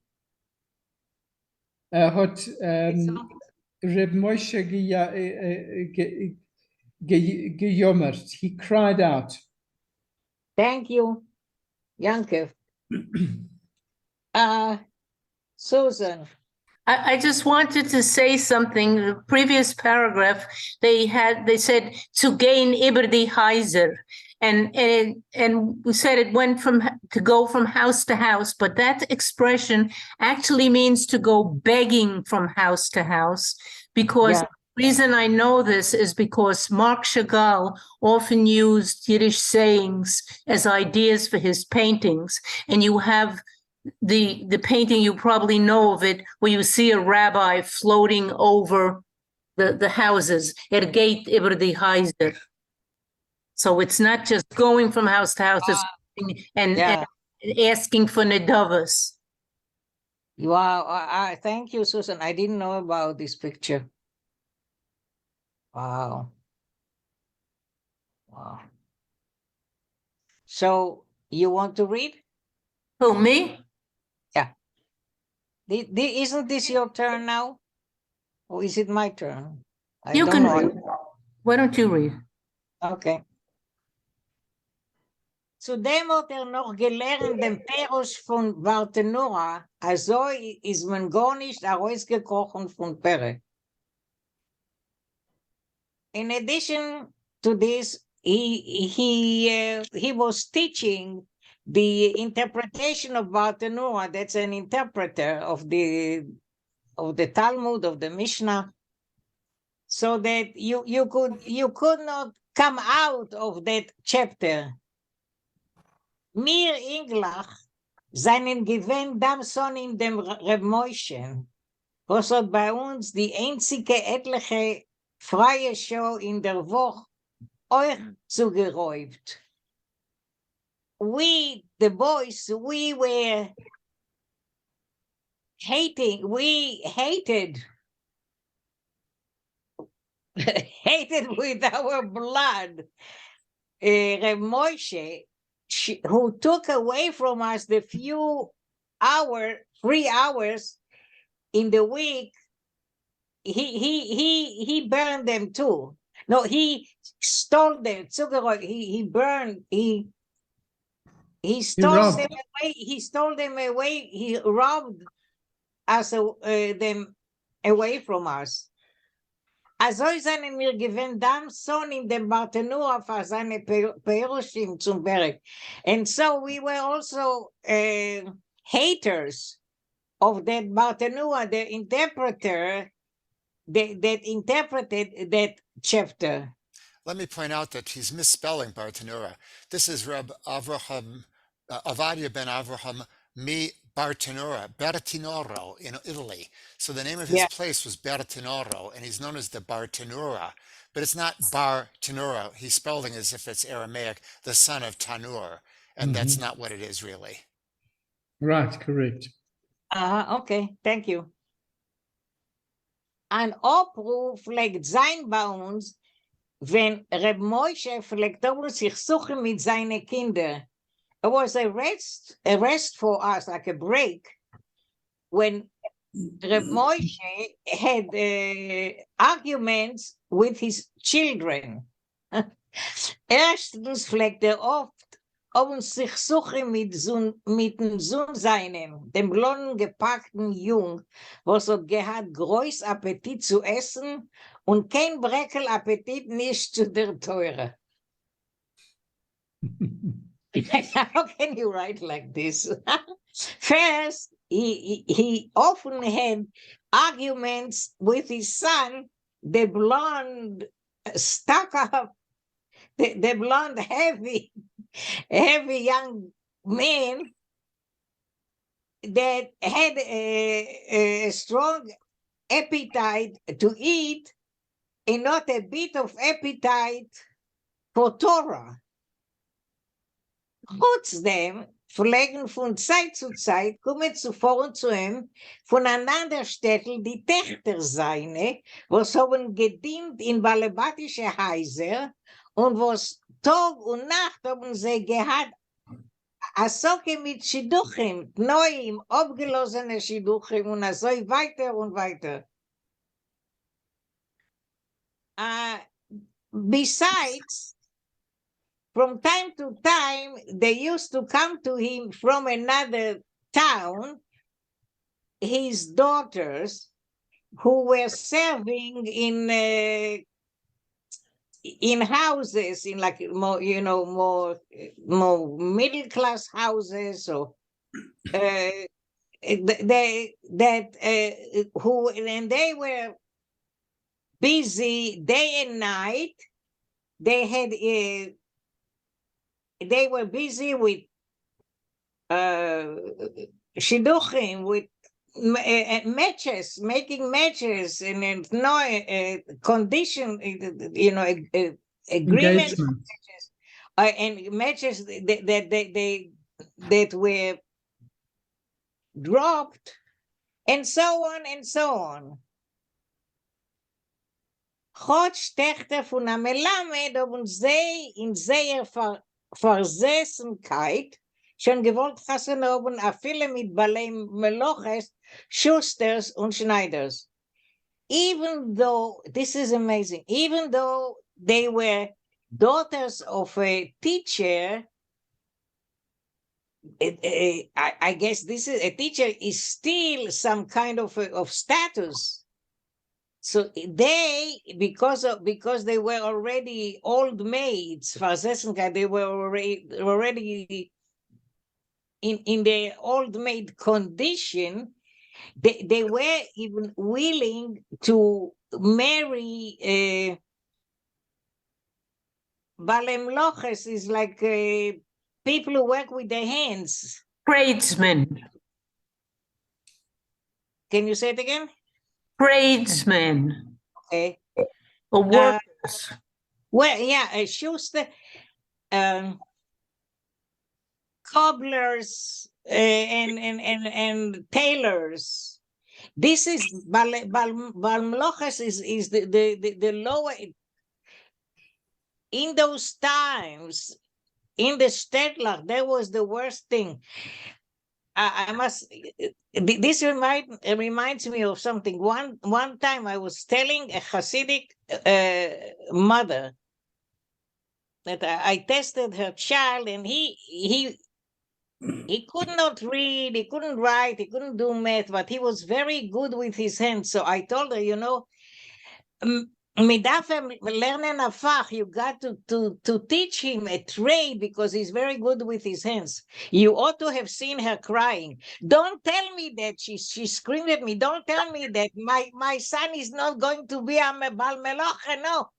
Hat Reb Moshe gejommert. He cried out. Thank you, Yankev. Susan. I just wanted to say something. The previous paragraph, they said to gain Iberdi Heiser. And we said it went to go from house to house, but that expression actually means to go begging from house to house, because the reason I know this is because Marc Chagall often used Yiddish sayings as ideas for his paintings. And you have the painting, you probably know of it, where you see a rabbi floating over the houses. Geht über die Häuser. So it's not just going from house to house, it's and asking for nedavas. Wow, thank you, Susan. I didn't know about this picture. Wow. Wow. So you want to read? Who, me? Isn't this your turn now? Or is it my turn? I You don't can know. read. Why don't you read? Okay. Zudem hat noch gelernt den Perusch von Bartenura, also ist man gar nicht herausgekrochen von Pere. In addition to this, he was teaching the interpretation of Bartenura. That's an interpreter of the Talmud, of the Mishnah, so that you could not come out of that chapter. Mir Englach seinen gewinn Damson in dem Reb Moishe, was hat bei uns die einzige etliche freie Show in der Woche euch zugeräubt. We, the boys, we hated with our blood Reb Moishe, who took away from us the few 3 hours in the week. He burned them too. No, he stole them. He burned. He stole them away. He stole them away. He robbed us them away from us. Also seien mir gewinn Damson in dem Bartenura für seine Perushim zum Berg. And so we were also haters of that Bartenura, the interpreter that interpreted that chapter. Let me point out that he's misspelling Bartenura. This is Reb Avraham, Avadia ben Avraham mi Bartenura, Bertinoro in Italy. So the name of his place was Bertinoro, and he's known as the Bartenura, but it's not Bartenura. He's spelling as if it's Aramaic, the son of Tanur, and that's not what it is really. Right, correct. Okay, thank you. Ein Opruf pflegt sein bei uns, wenn Reb Moishe pflegt sich suchen mit seinen Kindern. It was a rest for us, like a break, when Reb Moishe had arguments with his children. Erstens pflegte oft sich suchen mit dem Sohn seinem, dem blonden gepackten Jung, was hat gehabt groß Appetit zu essen und kein Breckel Appetit nicht zu der Teure. How can you write like this? First, he often had arguments with his son, the blonde, stuck up, the blonde, heavy young man that had a strong appetite to eat and not a bit of appetite for Torah. Trotzdem pflegen von Zeit zu Zeit kommen zuvor zu ihm von einander Städtel die Töchter seine, was haben gedient in balebatische Häuser und was Tag und Nacht haben sie gehabt, Asoke mit Shidduchim, neuem, abgelosene Shidduchim und so weiter und weiter. Besides, from time to time, they used to come to him from another town, his daughters, who were serving in houses, in like more, more middle class houses, or and they were busy day and night. They were busy with shidduchim, with matches, making matches, and no condition, agreement Engagement. matches, and matches that were dropped, and so on and so on. Gott stechte von a Melamed und sie in sehr Versessenkeit schon gewollt hassen oben a viele mit Balei Meloches, Schusters und Schneiders. Even though, this is amazing, even though they were daughters of a teacher, I guess this is a teacher is still some kind of status. So they, because they were already old maids, Versessenheit, they were already in their old maid condition, they were even willing to marry Balemloches, is like people who work with their hands. Tradesmen. Can you say it again? Tradesmen. Okay. Or workers. Well, yeah, Schuster, cobblers, and tailors. This is Balmloches is the lower. In those times, in the Stedtler, that was the worst thing. I must. This reminds me of something. One time I was telling a Hasidic mother that I tested her child, and he could not read, he couldn't write, he couldn't do math, but he was very good with his hands. So I told her, lernen a fach, you got to teach him a trade because he's very good with his hands. You ought to have seen her crying. Don't tell me that, she screamed at me, don't tell me that my son is not going to be a Bal Meloche, no.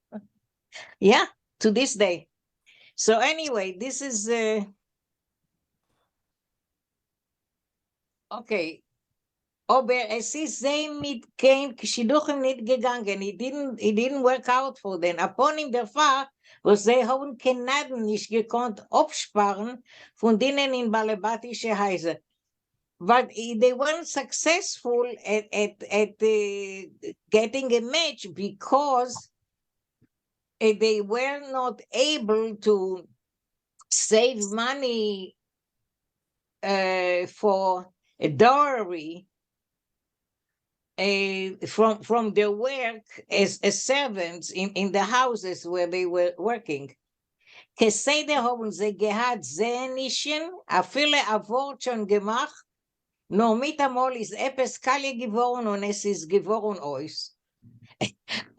Yeah, to this day. So anyway, this is okay. Aber es ist sehr mit kein Schiduchen nicht gegangen. It didn't work out for them. Upon in der Fall, wo sie haben Kanaden nicht gekonnt absparen von denen in balebatische Häuser. But they weren't successful at getting a match because they were not able to save money for a dowry from their work as servants in the houses where they were working. Keseder haben sie gehabt Sehnischen, a viele a Wort schon gemacht, nur mit einmal ist etwas Kalle geworden und es ist geworden euch.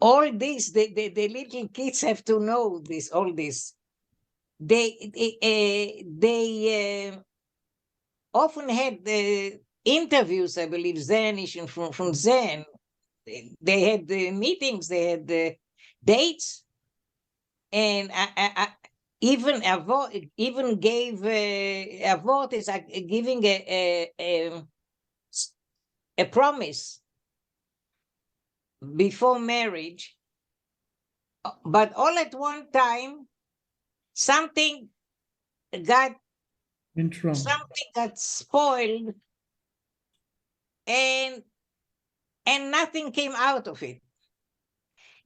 All this, the little kids have to know this, all this. They often had interviews, I believe, Zenish from Zen. They had meetings, they had dates, and I even gave a vote is giving a promise before marriage, but all at one time, something got spoiled, and nothing came out of it.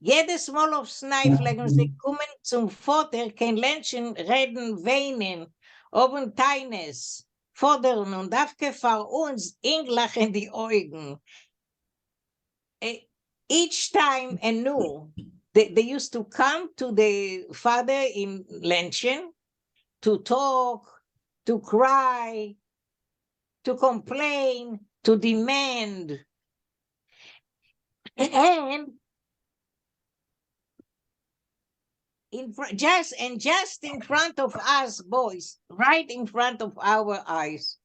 Jedes Mal aufs Kneif legen sie kommen zum Vater, kein Ländchen reden, weinen, oben Teines, fordern und aufke vor uns Englach in die Augen. Each time anew, they used to come to the father in Ländchen to talk, to cry, to complain, to demand. And just in front of us boys, right in front of our eyes.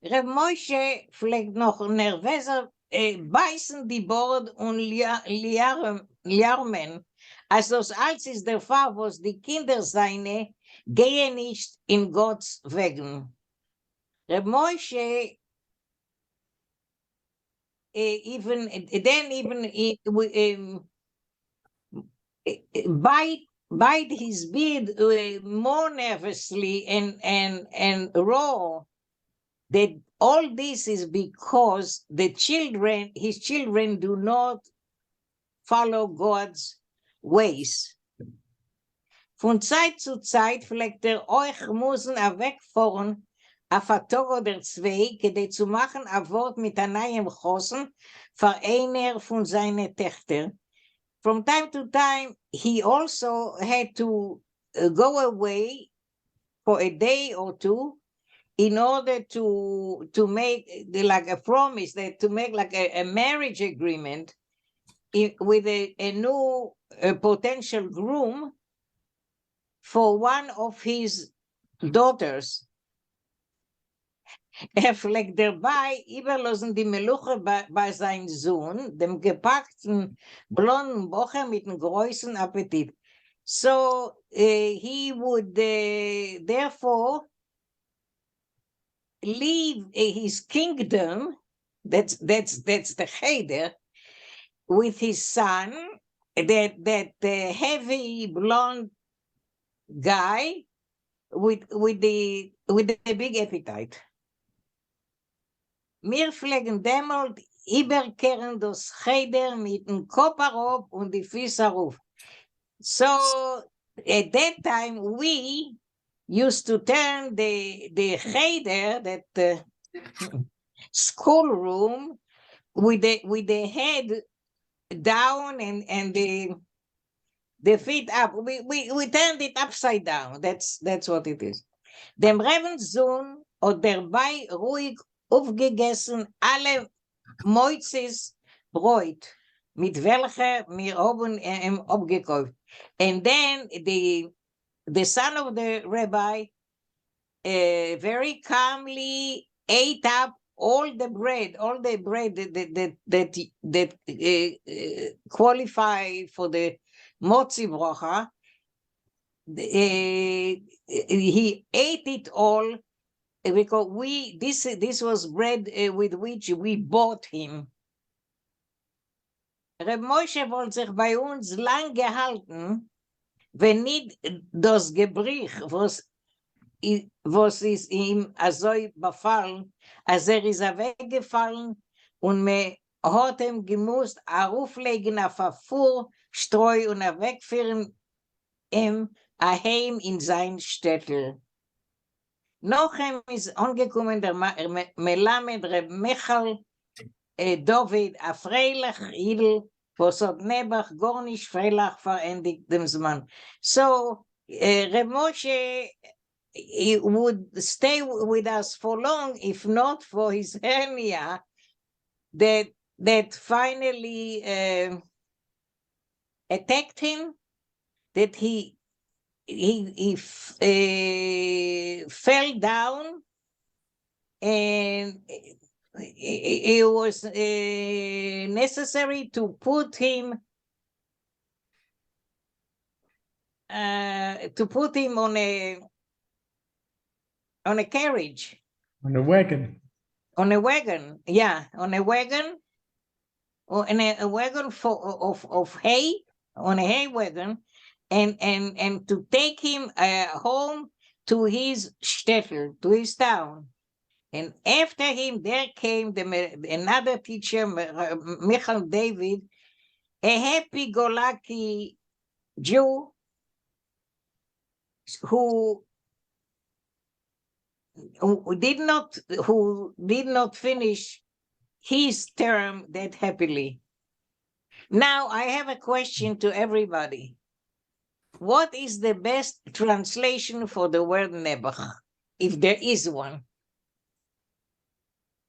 Reb Moshe pflegt noch nervöser beißen die Bord und lärmen, als das als ist der Fall, was die Kinder seine gehen nicht in Gottes Wegen. Reb Moshe even bite his beard more nervously and roar. That all this is because his children do not follow God's ways. Von Zeit zu Zeit pflegt euch Musen wegfahren auf a Tag oder zwei, kede zu machen a Wort mit einem Chosen für einer von seinen Töchtern. From time to time, he also had to go away for a day or two in order to make like a promise, that to make like a marriage agreement with a new potential groom for one of his daughters. Pflegt dabei überlassen die Meluche bei seinem Sohn, dem gepackten blonden Bocher mit einem großen Appetit. So he would therefore leave his kingdom, that's the Cheder, with his son, that heavy blonde guy with the big appetite. Wir pflegen demult überkehren das Cheder mit dem Kopf auf und die Füße auf. So at that time we used to turn the Cheder, that schoolroom, with the head down and the feet up. We turned it upside down. That's what it is. Dem Rebenssohn hat dabei ruhig aufgegessen alle Moizes Bräut, mit welcher wir oben abgekauft. And then the son of the rabbi very calmly ate up all the bread that qualify for the motzi bracha. He ate it all because this was bread with which we bought him. Reb Moshe wollte sich bei uns lang gehalten, wenn nicht das Gebrich, was ist ihm also befallen, als ist weggefallen und mir hat ihm gemusst auflegen auf ein Fuhrstreu und wegführen ihm heim in sein Städtel. Nochem ist angekommen der Melamed Reb Michal David, a freilich Idel, was hat Nebach gar nicht freilich verendigt dem Zman. So Reb Moshe, he would stay with us for long, if not for his hernia that finally attacked him, that he fell down, and it was necessary to put him on a carriage. On a wagon. On a wagon, yeah, on a wagon, or in a wagon of hay, on a hay wagon, and to take him home to his shtetl, to his town. And after him, there came another teacher, Michal David, a happy-go-lucky Jew who did not finish his term that happily. Now I have a question to everybody. What is the best translation for the word Nebuch, if there is one?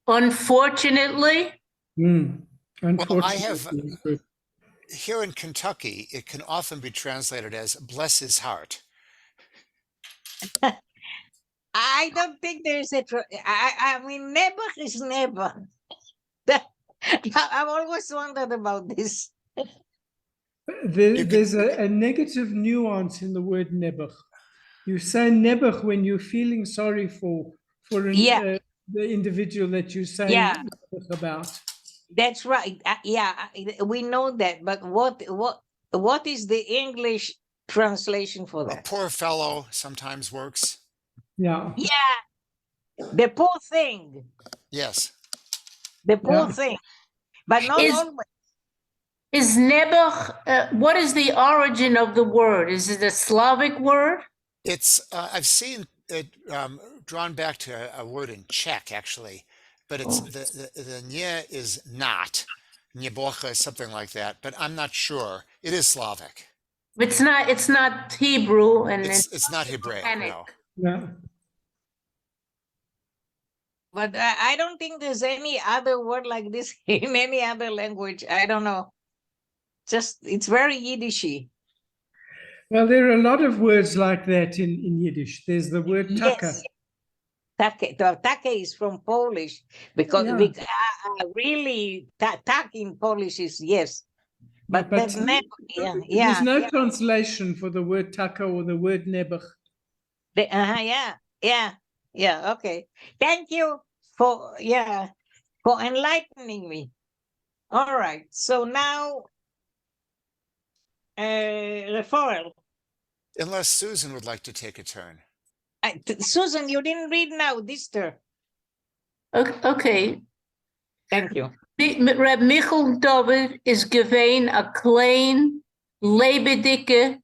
Unfortunately, Unfortunately. Well, I have here in Kentucky, it can often be translated as "bless his heart." I don't think there's I mean, Nebuch is Nebuch. I've always wondered about this. There's a negative nuance in the word nebuch. You say nebuch when you're feeling sorry for the individual that you're saying nebuch about. That's right. We know that. But what is the English translation for A that? poor fellow sometimes works. Yeah. Yeah, the poor thing. Yes. The poor Yeah. thing. But not Is- always. Is Nebuch, what is the origin of the word? Is it a Slavic word? It's I've seen it drawn back to a word in Czech actually, but it's the nye is not. Niebocha is something like that, but I'm not sure. It is Slavic. It's not Hebrew and It's not Hebraic, Germanic. no. Yeah. But I don't think there's any other word like this in any other language. I don't know. Just it's very Yiddishy. Well, there are a lot of words like that in Yiddish. There's the word taka. Yes. Take. Take is from Polish because Yeah. we really tak in Polish is yes. But But that never, there's yeah. no translation for the word taka or the word nebuch. Yeah. Okay. Thank you for enlightening me. All right. So now, referral. Unless Susan would like to take a turn. Susan, you didn't read now, Dister. Okay. Thank you. Reb Michel David is gewein a klein, lebendige,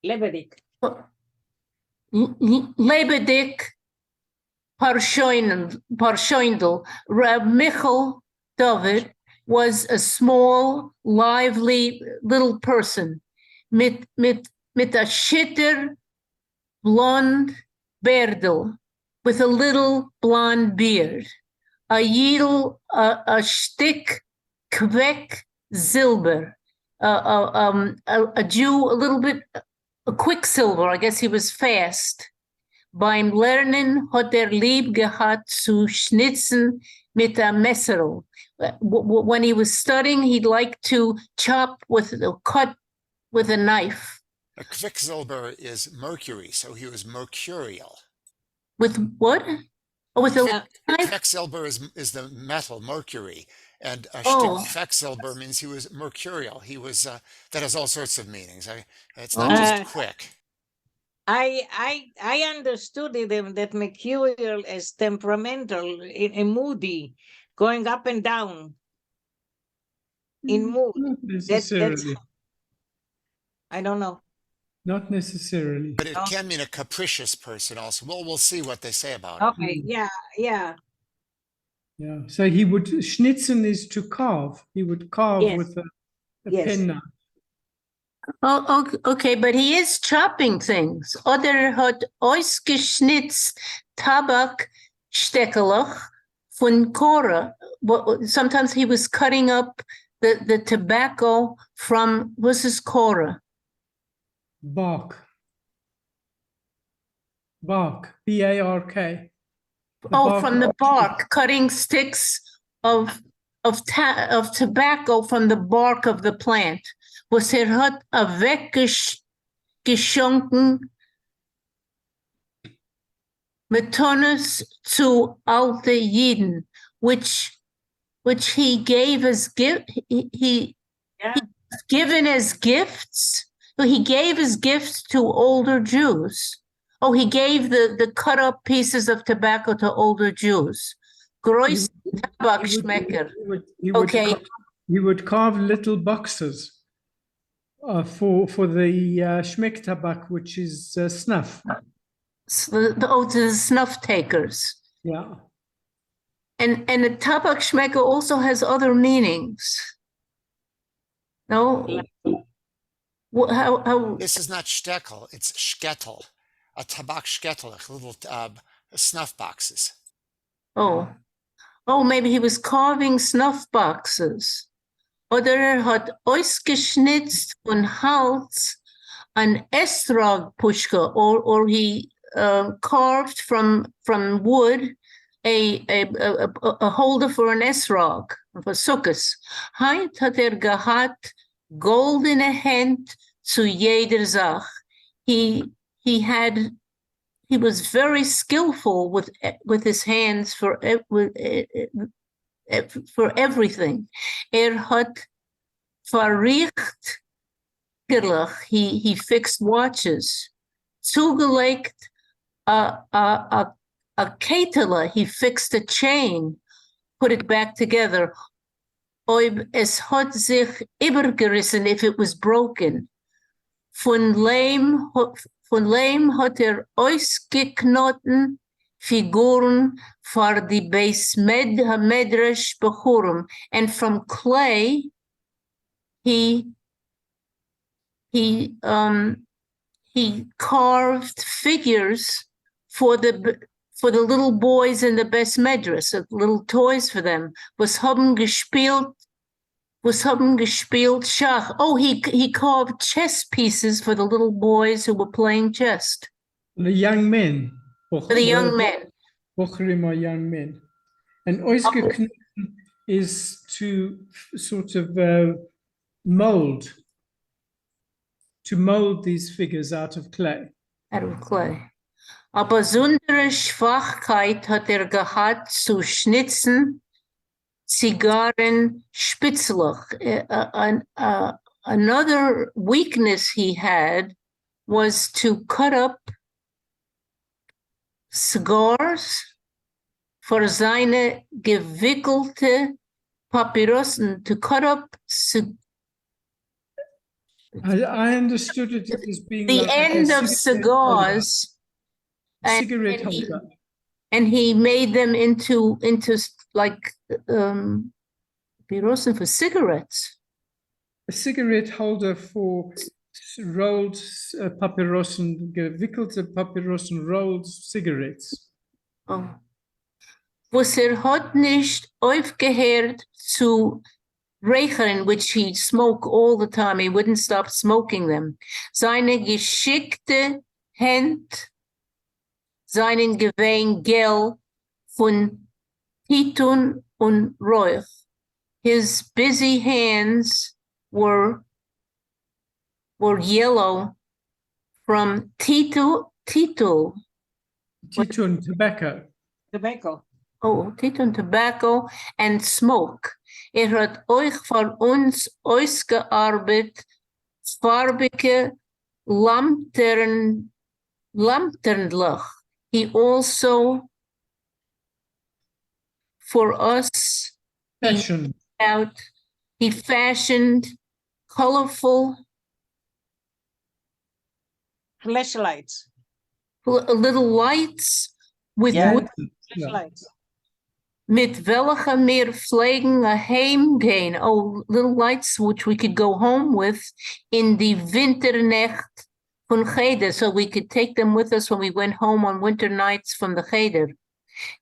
Lebedik. lebendig Parshoindel. Reb Michel David was a small, lively little person mit a shitter blond beardel, with a little blonde beard. A yidel, a stick, kwek, zilber. A Jew, a little bit, a quicksilver. I guess he was fast. Beim Lernen hat lieb gehabt zu schnitzen mit a Messerl. When he was studying, he'd like to cut with a knife. A Quicksilver is mercury, so he was mercurial. With what? Oh, with a knife? Quecksilber is the metal, mercury, and Oh. Quecksilber means he was mercurial. He was that has all sorts of meanings. It's not just quick. I understood it that mercurial is temperamental, moody, going up and down in mood. Not necessarily. I don't know. Not necessarily. But it can mean a capricious person also. Well, we'll see what they say about it. Okay, yeah. Yeah. So he would schnitzen is to carve. He would carve Yes. with a Yes. penknife. Oh, okay, but he is chopping things. Oder hat ausgeschnitzt Tabak steckelach von Kora. Sometimes he was cutting up the tobacco from, what's his Kora? Bark. B-A-R-K. From the bark, cutting sticks of tobacco from the bark of the plant. Was hat weggeschonken Metones zu alte Jiden, which he gave as gift. He given as gifts. He gave his gifts to older Jews. Oh, he gave the cut up pieces of tobacco to older Jews. Groß Tabakschmecker. He would carve little boxes for the Schmecktabak, which is snuff. The snuff takers. Yeah. And the Tabak Schmecker also has other meanings. No? How? This is not Steckel, it's Schkettel. A Tabak Schkettel, little snuff boxes. Oh, maybe he was carving snuff boxes. Oder hat ausgeschnitzt von Hals an Estrog-Puschka, or he carved from wood a holder for an Esrog, for Sukkos. Heint hat gehabt goldene Hand zu jeder Sach. He was very skillful with his hands for for everything. Hat verricht gerlich. He fixed watches. Zugelegt a ketele. He fixed a chain, put it back together. Ob es hat sich übergerissen if it was broken. Von Lehm hat ausgeknoten Figuren für die Beis Medrash Bechurim. And from clay, he carved figures for the little boys in the Beis Medrash, little toys for them. Was haben gespielt Schach. Oh, he carved chess pieces for the little boys who were playing chess. The young men. For the young men. Bochurim are young men. And ausgeknoten is to sort of mold these figures out of clay. Out of clay. A besondere Schwachkeit hat gehabt zu schnitzen Zigarren spitzlich. Another weakness he had was to cut up cigars für seine gewickelte Papyrussen, to cut up I understood it as being the like end a of cigarette cigars. holder. Cigarette holder. And he made them into like Papyrussen for cigarettes. A cigarette holder for rolled Papyrussen, gewickelte Papyrussen, rolled cigarettes. Oh. Was hat nicht aufgehört zu rauchen, which he smoked all the time. He wouldn't stop smoking them. Seine geschickte Hand, seinen Gewein Gel von Titun und Räuch. His busy hands were yellow from Titun, tobacco. Tobacco. Oh, Titun tobacco and smoke. Hat euch von uns ausgearbeitet farbige Lanternlich. He also, for us, Fashion. he fashioned colorful Flashlights. little lights with wood. Flashlights. Mit welche meer vliegen heimgehen. Oh, little lights which we could go home with in the winternacht van Cheder. So we could take them with us when we went home on winter nights from the Cheder.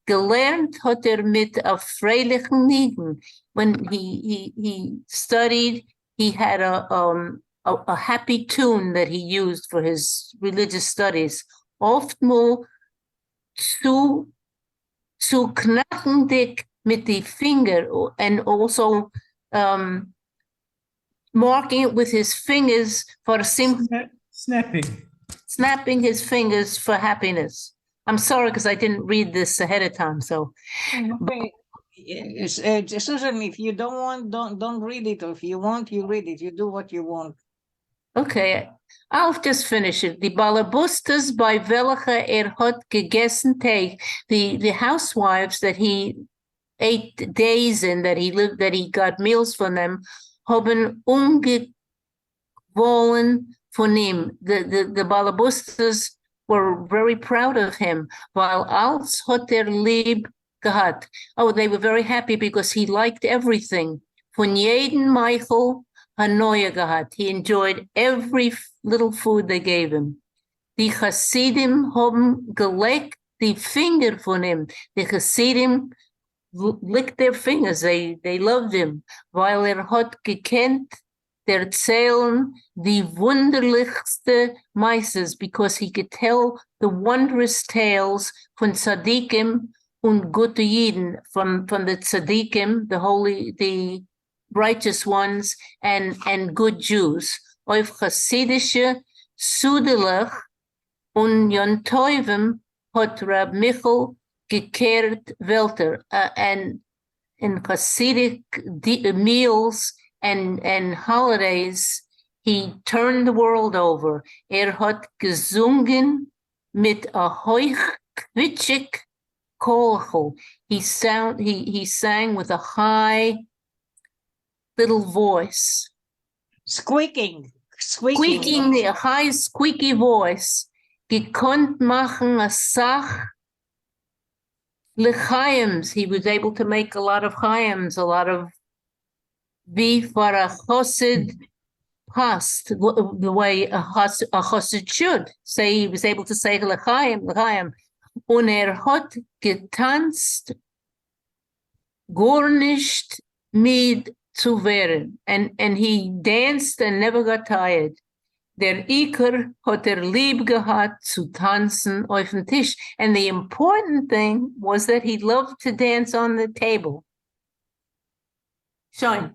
Gelernt hat mit a freilichen Nigen. When he studied, he had a happy tune that he used for his religious studies. Oftmals zu knackendick mit the finger, and also marking it with his fingers for snapping his fingers for happiness. I'm sorry because I didn't read this ahead of time. So, Susan, if you don't want, don't read it. Or if you want, you read it. You do what you want. okay, I'll just finish it. Die Balabustas by welche hat gegessen Tag. The housewives that he ate days in, that he got meals from them, haben ungewollen von ihm. The Balabustas were very proud of him, while als hat lieb gehabt. Oh, they were very happy because he liked everything. Von jeden Michael Hanoia gehabt. He enjoyed every little food they gave him. Die Hasidim haben geleckt die Finger von ihm. The Hasidim licked their fingers. They loved him. Weil hat gekannt erzählen die wunderlichste Meises, because he could tell the wondrous tales von Tzadikim und gute Jiden, from the Tzadikim, the righteous ones, and good Jews. Auf Chassidische Sudelach und Jontoivim hat Rab Michel gekehrt Welter. And Hasidic meals and holidays, he turned the world over. Hat gesungen mit a hoich quitschig kolchel. He sang with a high little voice. Squeaking. Squeaking, a high squeaky voice. Gekonnt machen a sach L'chaims. He was able to make a lot of chaims, a lot of beef for a chosid past, the way a chosid should say. He was able to say l'chaim. Und hat getanzt, gar nicht mit zu werden. And he danced and never got tired. Der Iker hat lieb gehabt zu tanzen auf dem Tisch. And the important thing was that he loved to dance on the table. Schön.